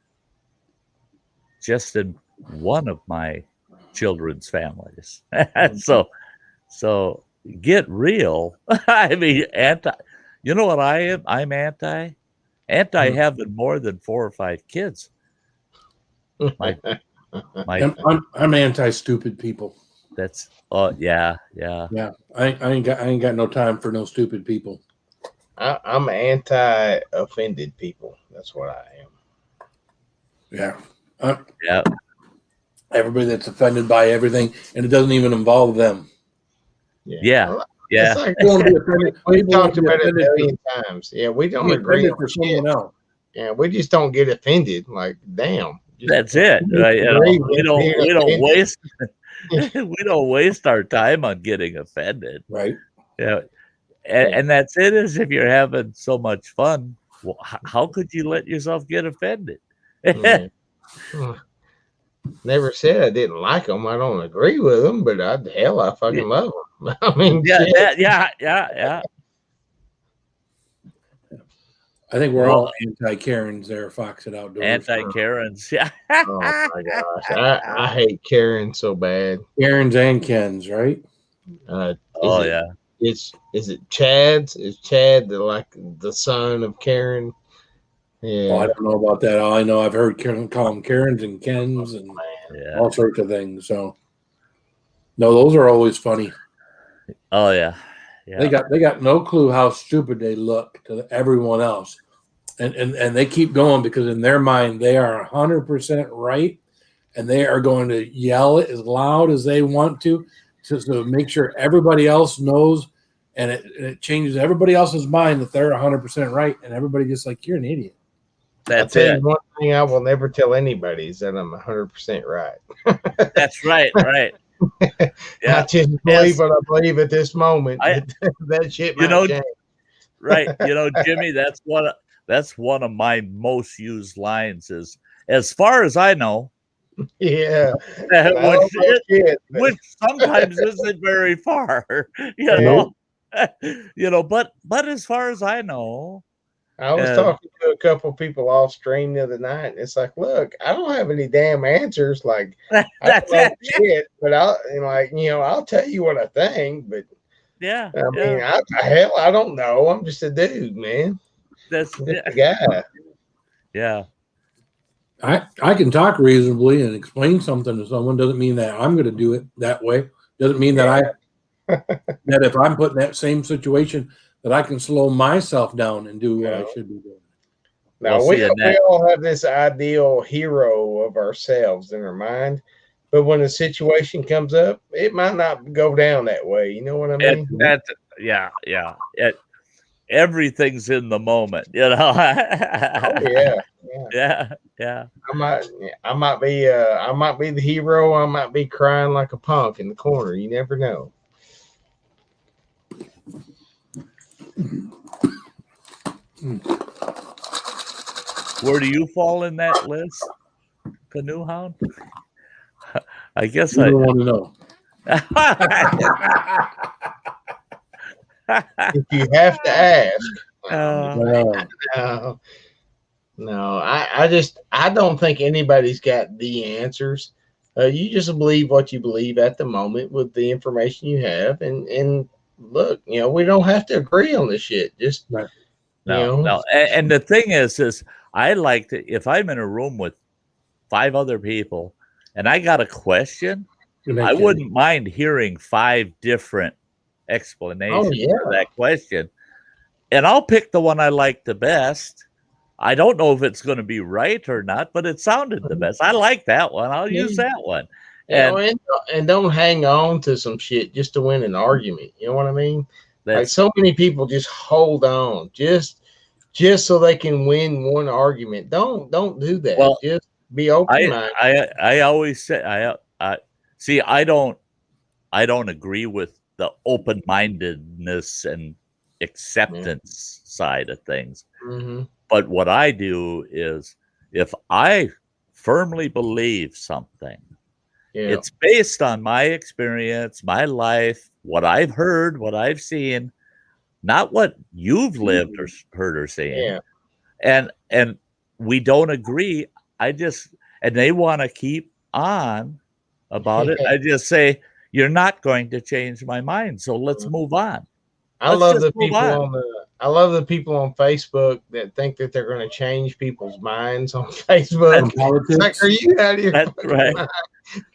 just in one of my children's families. So get real. I mean, you know what I am? I'm anti having more than 4 or 5 kids. I'm anti stupid people. That's yeah. Yeah, I ain't got no time for no stupid people. I'm anti-offended people. That's what I am. Yeah. Yeah. Everybody that's offended by everything, and it doesn't even involve them. Yeah. It's like we talked about it a million times. Yeah, we don't agree on for someone else. Yeah, we just don't get offended. Like, damn. That's it. Right? We don't waste we don't waste our time on getting offended. Right. Yeah. And that's it. Is if you're having so much fun, well, how could you let yourself get offended? Never said I didn't like them. I don't agree with them, but I fucking love them. I mean, yeah. I think we're all anti-Karens there, Fox at Outdoors. Anti-Karens, yeah. Oh my gosh, I hate Karen so bad. Karens and Kens, right? Is it Chad's? Is Chad the son of Karen? Yeah. Oh, I don't know about that. All I know, I've heard Karen call them Karens and Kens and all sorts of things. So, no, those are always funny. Oh yeah. They got no clue how stupid they look to everyone else, and they keep going because in their mind they are 100% right, and they are going to yell it as loud as they want to make sure everybody else knows, and it changes everybody else's mind that they're 100% right, and everybody just like, you're an idiot. That's it. One thing I will never tell anybody is that I'm 100% right. That's right. Right. Yeah. I just believe what I believe at this moment. That shit might change. Right. Jimmy, that's one of my most used lines is, as far as I know. Yeah. Which sometimes isn't very far. But as far as I know. I was talking to a couple of people off stream the other night, and it's like, look, I don't have any damn answers. Like, I don't know shit, but I'll tell you what I think. But I mean, I don't know. I'm just a dude, man. That's a guy. Yeah. I can talk reasonably and explain something to someone. Doesn't mean that I'm going to do it that way. Doesn't mean that that if I'm put in that same situation, that I can slow myself down and do what I should be doing. Now, we all have this ideal hero of ourselves in our mind, but when a situation comes up, it might not go down that way. You know what I mean? Everything's in the moment, Oh, yeah. Yeah. I might be the hero. I might be crying like a punk in the corner. You never know. Where do you fall in that list, Canoe Hound? I guess I don't want to know. If you have to ask. No, I don't think anybody's got the answers. You just believe what you believe at the moment with the information you have, and look, we don't have to agree on this shit. Just no. And the thing is I like to, if I'm in a room with 5 other people and I got a question, I wouldn't mind hearing 5 different explanations for that question, and I'll pick the one I like the best. I don't know if it's going to be right or not, but it sounded the best. I like that one. I'll use that one. And don't hang on to some shit just to win an argument. You know what I mean? Like, so many people just hold on just so they can win one argument. Don't do that. Well, just be open-minded. I always say I don't agree with the open-mindedness and acceptance side of things. Mm-hmm. But what I do is, if I firmly believe something, it's based on my experience, my life, what I've heard, what I've seen, not what you've lived or heard or seen. And we don't agree. And they want to keep on about it. I just say, you're not going to change my mind, so let's move on. I love the people on Facebook that think that they're going to change people's minds on Facebook. It's like, are you out of your That's right. mind?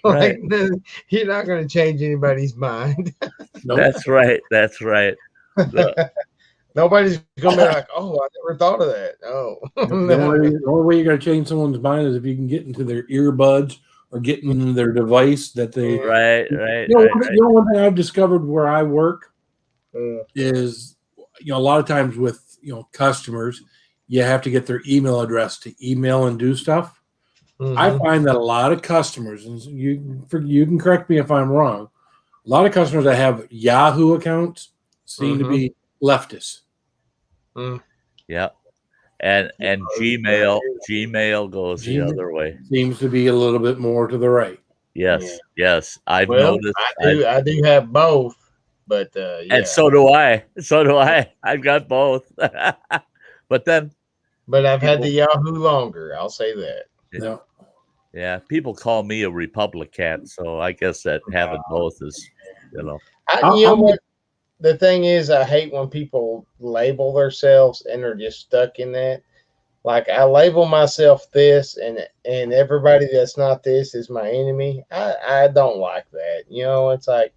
Like, you're not going to change anybody's mind. Nope. That's right. That's right. The- Nobody's going to be like, oh, I never thought of that. Oh, The only way you're going to change someone's mind is if you can get into their earbuds or get into their device that they. right. You know, one thing I've discovered where I work is, a lot of times with customers, you have to get their email address to email and do stuff. I find that a lot of customers, and you can correct me if I'm wrong, a lot of customers that have Yahoo accounts seem to be leftists. Yeah. And Gmail goes the other way. Seems to be a little bit more to the right. Yes. I've noticed. I do have both, but and so do I. I've got both. But I've had the Yahoo longer. I'll say that. Yeah, people call me a Republican, so I guess that having both is, you know what? The thing is, I hate when people label themselves and are just stuck in that. Like, I label myself this, and everybody that's not this is my enemy. I don't like that. It's like,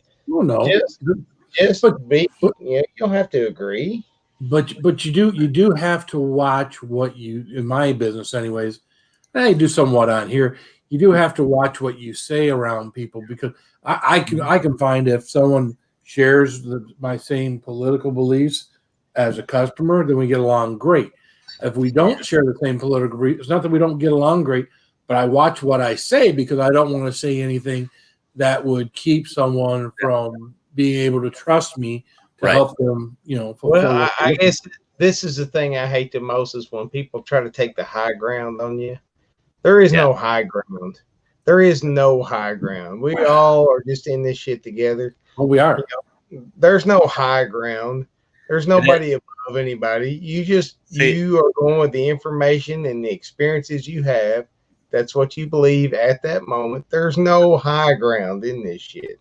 just be. You don't have to agree. But you do have to watch what you, in my business anyways, I do somewhat on here. You do have to watch what you say around people, because I can find if someone shares my same political beliefs as a customer, then we get along great. If we don't share the same political beliefs, it's not that we don't get along great, but I watch what I say because I don't want to say anything that would keep someone from being able to trust me to help them, Well, I guess this is the thing I hate the most, is when people try to take the high ground on you. There is no high ground. There is no high ground. We all are just in this shit together. Oh, we are. There's no high ground. There's nobody above anybody. You are going with the information and the experiences you have. That's what you believe at that moment. There's no high ground in this shit.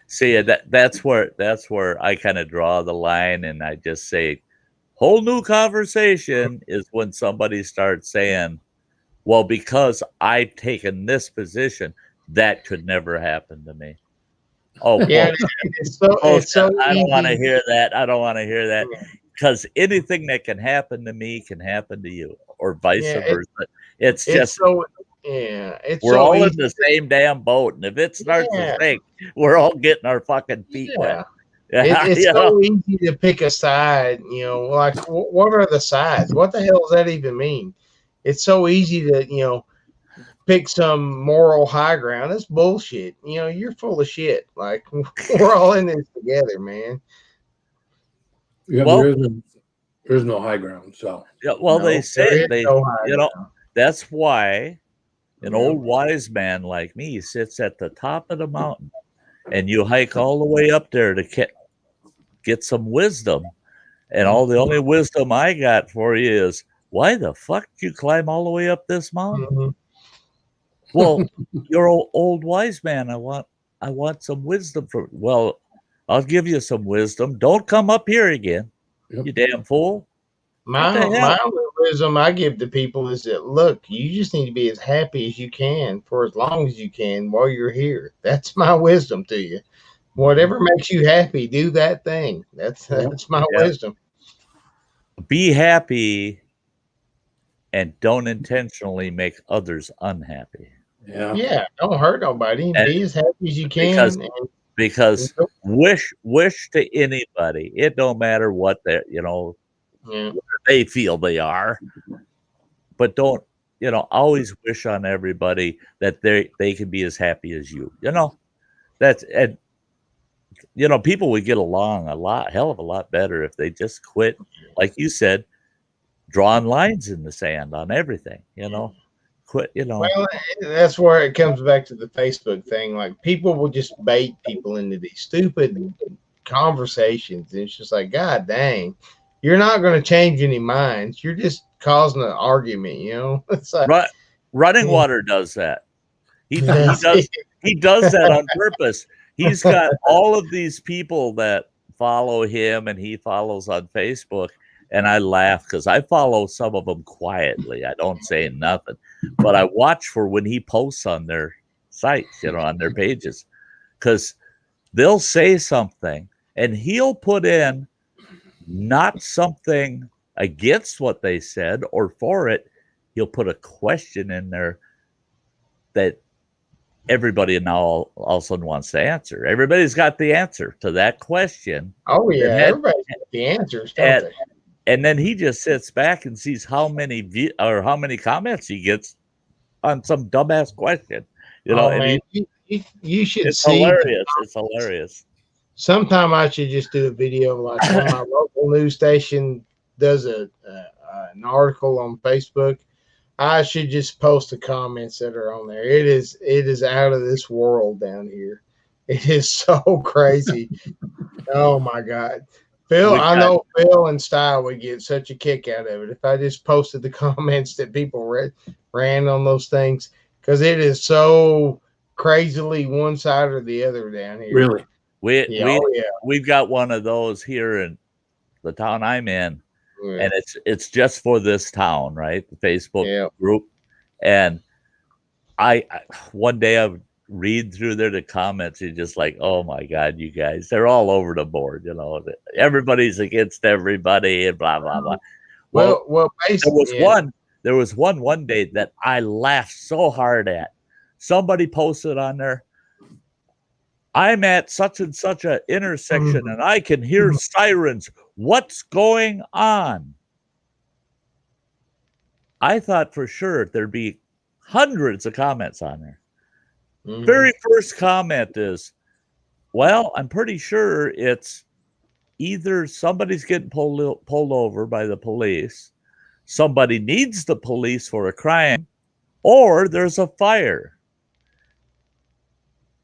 See, that's where I kind of draw the line, and I just say, whole new conversation is when somebody starts saying, well, because I've taken this position, that could never happen to me. Oh, yeah, it's so I don't want to hear that. I don't want to hear that, because anything that can happen to me can happen to you, or vice versa. It's just we're all in the same damn boat, and if it starts to sink, we're all getting our fucking feet wet. It's so easy to pick a side. Like, what are the sides? What the hell does that even mean? It's so easy to pick some moral high ground. It's bullshit. You're full of shit. Like, we're all in this together, man. Yeah, well, there's no high ground. So they say that's why an old wise man like me sits at the top of the mountain, and you hike all the way up there to get some wisdom. And the only wisdom I got for you is, why the fuck did you climb all the way up this mountain? Well, you're an old wise man. I want some wisdom from. Well, I'll give you some wisdom. Don't come up here again, you damn fool. My wisdom I give to people is that, look, you just need to be as happy as you can for as long as you can while you're here. That's my wisdom to you. Whatever makes you happy, do that thing. That's my wisdom. Be happy, and don't intentionally make others unhappy. Yeah, don't hurt nobody. Be as happy as you can. Because wish to anybody. It don't matter what they're, what they feel they are. But don't, always wish on everybody that they can be as happy as you. That's, and people would get along hell of a lot better if they just quit, like you said, drawing lines in the sand on everything, quit, Well, that's where it comes back to the Facebook thing. Like, people will just bait people into these stupid conversations. And it's just like, God dang, you're not going to change any minds. You're just causing an argument, It's like, Running Water does that. He does that on purpose. He's got all of these people that follow him, and he follows on Facebook. And I laugh because I follow some of them quietly. I don't say nothing, but I watch for when he posts on there sites, on their pages, because they'll say something and he'll put in not something against what they said or for it. He'll put a question in there that everybody now all of a sudden wants to answer. Everybody's got the answer to that question. Oh yeah, everybody's got the answers, don't they? And then he just sits back and sees how many how many comments he gets on some dumbass question. Man, you should it's see. Hilarious. It's hilarious. Sometime I should just do a video like when my local news station does an article on Facebook. I should just post the comments that are on there. It is out of this world down here. It is so crazy. Oh my God. Phil, I know Phil and Style would get such a kick out of it if I just posted the comments that people ran on those things, because it is so crazily one side or the other down here. Really? We've got one of those here in the town I'm in. Yeah. And it's just for this town, right? The Facebook group. And I one day I would read through there the comments and just like, oh my God, you guys, they're all over the board, everybody's against everybody and blah blah blah. Well, basically, there was one day that I laughed so hard at. Somebody posted on there, I'm at such and such an intersection and I can hear sirens. What's going on? I thought for sure there'd be hundreds of comments on there. Very first comment is, well, I'm pretty sure it's either somebody's getting pulled over by the police, somebody needs the police for a crime, or there's a fire.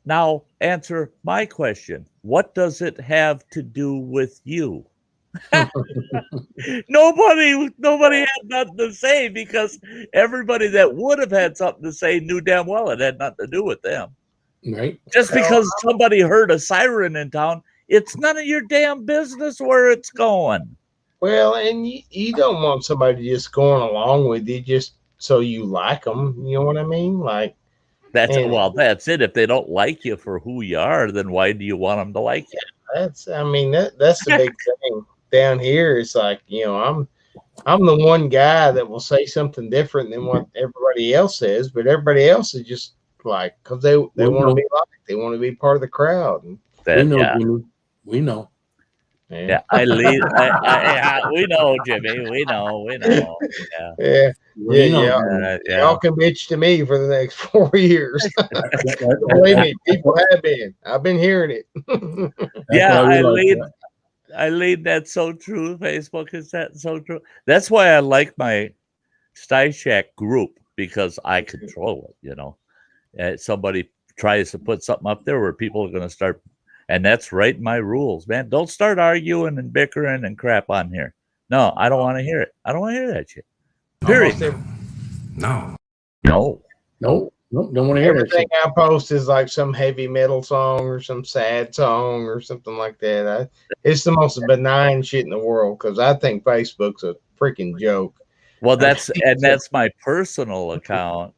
Now, answer my question. What does it have to do with you? Nobody had nothing to say, because everybody that would have had something to say knew damn well it had nothing to do with them. Right. Just because somebody heard a siren in town, it's none of your damn business where it's going. Well, and you don't want somebody just going along with you just so you like them. You know what I mean? Like that's it. If they don't like you for who you are, then why do you want them to like you? That's the big thing down here. It's like, I'm the one guy that will say something different than what everybody else says, but everybody else is just like, because they want to be liked, they want to be part of the crowd. We know. Yeah, we know, Jimmy. We know. Yeah. Y'all can bitch to me for the next 4 years. Believe me, people have been. I've been hearing it. Eileen, that's so true. Facebook is that so true. That's why I like my Sty Shack group, because I control it. Somebody tries to put something up there where people are going to start, and that's right in my rules, man. Don't start arguing and bickering and crap on here. No, I don't want to hear it. I don't want to hear that shit. Period. No. Don't want to hear everything I post is like some heavy metal song or some sad song or something like that. It's the most benign shit in the world, because I think Facebook's a freaking joke. Well, that's my personal account.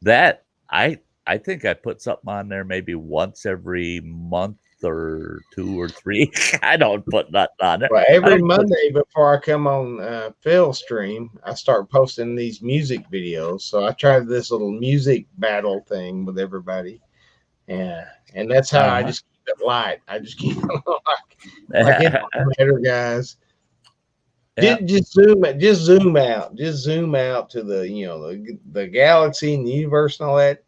That I think I put something on there maybe once every month or 2 or 3. I don't put nothing on it. Well, every Monday before I come on Phil's stream, I start posting these music videos. So I tried this little music battle thing with everybody. Yeah. And that's how I just keep it light. I just keep it like it don't matter, guys. Yeah. Just zoom out. Just zoom out to the galaxy and the universe and all that.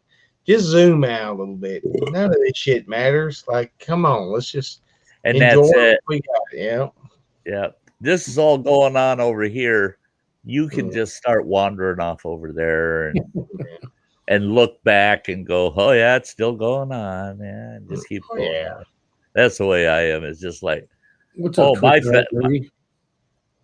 Just zoom out a little bit. None of this shit matters. Like, come on, let's just enjoy that's it. We got it. Yeah. This is all going on over here. You can just start wandering off over there and look back and go, oh yeah, it's still going on. Yeah, and just keep going. Yeah. That's the way I am. It's just like, what's up,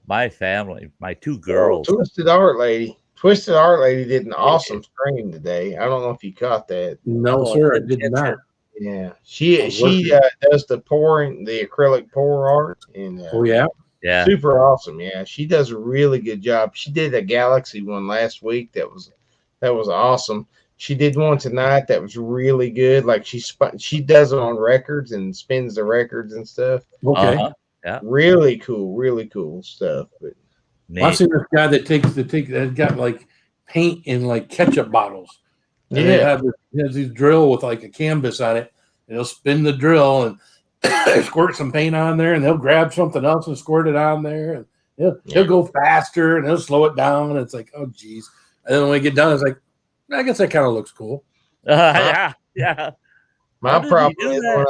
my family, my 2 girls. Twisted Art Lady did an awesome stream today. I don't know if you caught that. No, sir, I did not. Yeah, she does the pouring, the acrylic pour art, and super awesome. Yeah, she does a really good job. She did a Galaxy one last week that was awesome. She did one tonight that was really good. Like she does it on records and spins the records and stuff. Okay. Yeah. Really cool stuff. But Well, I've seen this guy that got like paint in like ketchup bottles. And they have these drill with like a canvas on it. And they'll spin the drill and squirt some paint on there, and they'll grab something else and squirt it on there. And he'll go faster and he'll slow it down. And it's like, oh geez. And then when we get done, it's like, I guess that kind of looks cool. Yeah. My problem is when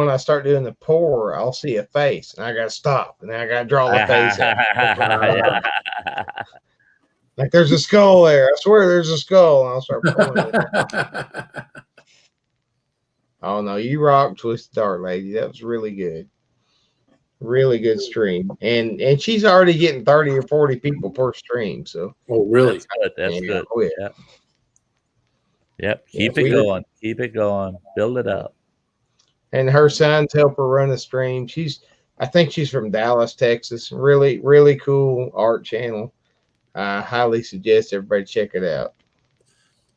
I start doing the pour, I'll see a face and I gotta stop and then I gotta draw the face out. Like there's a skull there. I swear there's a skull, and I'll start pulling it. Oh no, you rock, Twisted Dark Lady. That was really good. Really good stream. And she's already getting 30 or 40 people per stream. So really? That's good. Oh, yeah. Yep. Yep. Keep it going. Keep it going. Build it up. And her sons help her run the stream. I think she's from Dallas, Texas. Really, really cool art channel. I highly suggest everybody check it out.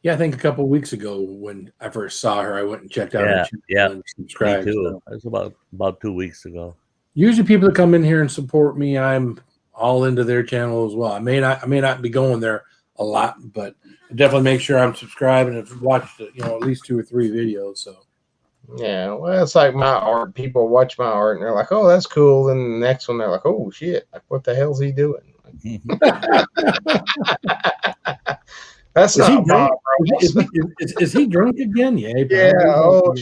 Yeah, I think a couple of weeks ago when I first saw her, I went and checked out her channel and subscribed. Me too. So. It was about 2 weeks ago. Usually people that come in here and support me, I'm all into their channel as well. I may not be going there a lot, but I definitely make sure I'm subscribed and have watched at least 2 or 3 videos. So yeah, well, it's like my art. People watch my art and they're like, "Oh, that's cool." Then the next one, they're like, "Oh shit, like, what the hell's he doing?" That's is not Bob. Is he drunk again? Yeah. Yeah. Oh,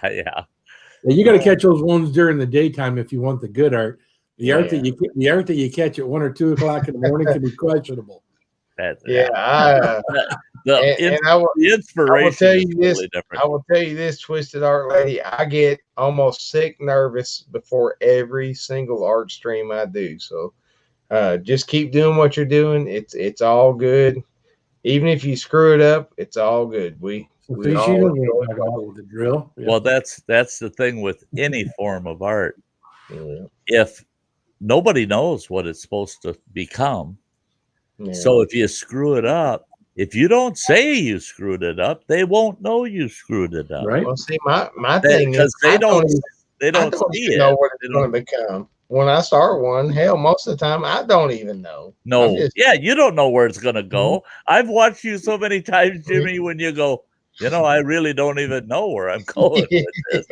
yeah. You got to catch those ones during the daytime if you want the good art. The art that you catch at 1 or 2 o'clock in the morning can be questionable. The inspiration. I will tell you this. Totally different. I will tell you this, Twisted Art Lady. I get almost sick nervous before every single art stream I do. So just keep doing what you're doing. It's all good. Even if you screw it up, it's all good. We all with the drill. Yeah. Well, that's the thing with any form of art. Yeah. If nobody knows what it's supposed to become, so if you screw it up, if you don't say you screwed it up, they won't know you screwed it up. Right. Well, see, my thing is they don't see know what it's going to become. When I start one, hell, most of the time I don't even know. No, you don't know where it's going to go. I've watched you so many times, Jimmy, when you go, I really don't even know where I'm going with this.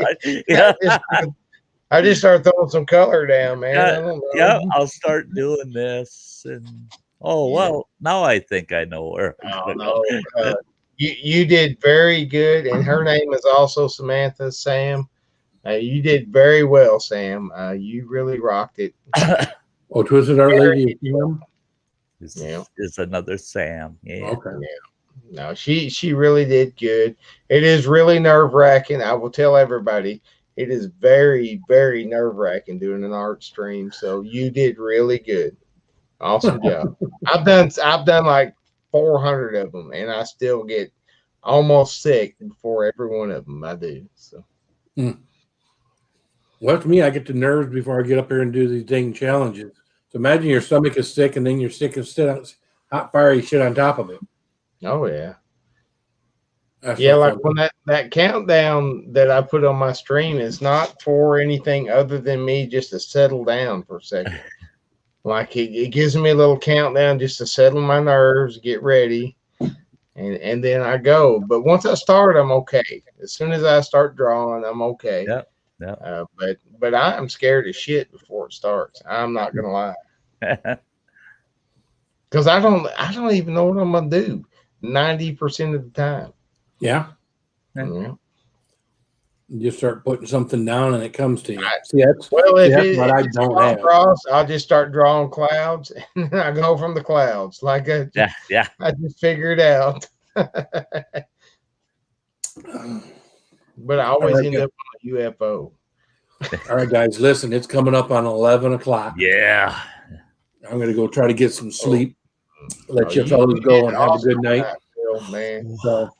I just start throwing some color down, man. I don't know. I'll start doing this, and well, now I think I know where. You did very good, and her name is also Samantha. Sam, you did very well, Sam. You really rocked it. Twisted Art Lady. Is another Sam. Yeah. Okay. Yeah. No, she really did good. It is really nerve-wracking. I will tell everybody, it is very, very nerve-wracking doing an art stream. So you did really good. Awesome job. I've done like 400 of them, and I still get almost sick before every one of them I do. So. Well, to me, I get the nerves before I get up here and do these dang challenges. So imagine your stomach is sick, and then you're sick of hot, fiery shit on top of it. Oh yeah. That's like when that countdown that I put on my stream is not for anything other than me just to settle down for a second. Like it gives me a little countdown just to settle my nerves, get ready, and then I go. But once I start, I'm okay. As soon as I start drawing, I'm okay. Yeah. But I am scared as shit before it starts. I'm not gonna lie. Because I don't even know what I'm gonna do 90% of the time. Yeah. Yeah. You just start putting something down and it comes to you. If what I don't have. I'll just start drawing clouds and I go from the clouds. Like I just figure it out. But I always end up on a UFO. All right, guys, listen, it's coming up on 11 o'clock. Yeah. I'm going to go try to get some sleep. Let you fellas go and have a good night. Man. So,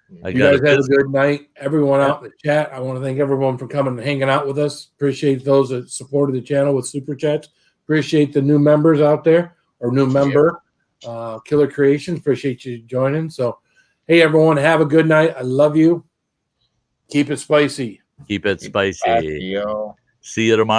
you guys have a good night. Everyone out in the chat, I want to thank everyone for coming and hanging out with us. Appreciate those that supported the channel with super chats. Appreciate the new members out there, or new member. Killer Creations. Appreciate you joining. So, hey, everyone, have a good night. I love you. Keep it spicy. Keep it spicy. Yo. See you tomorrow.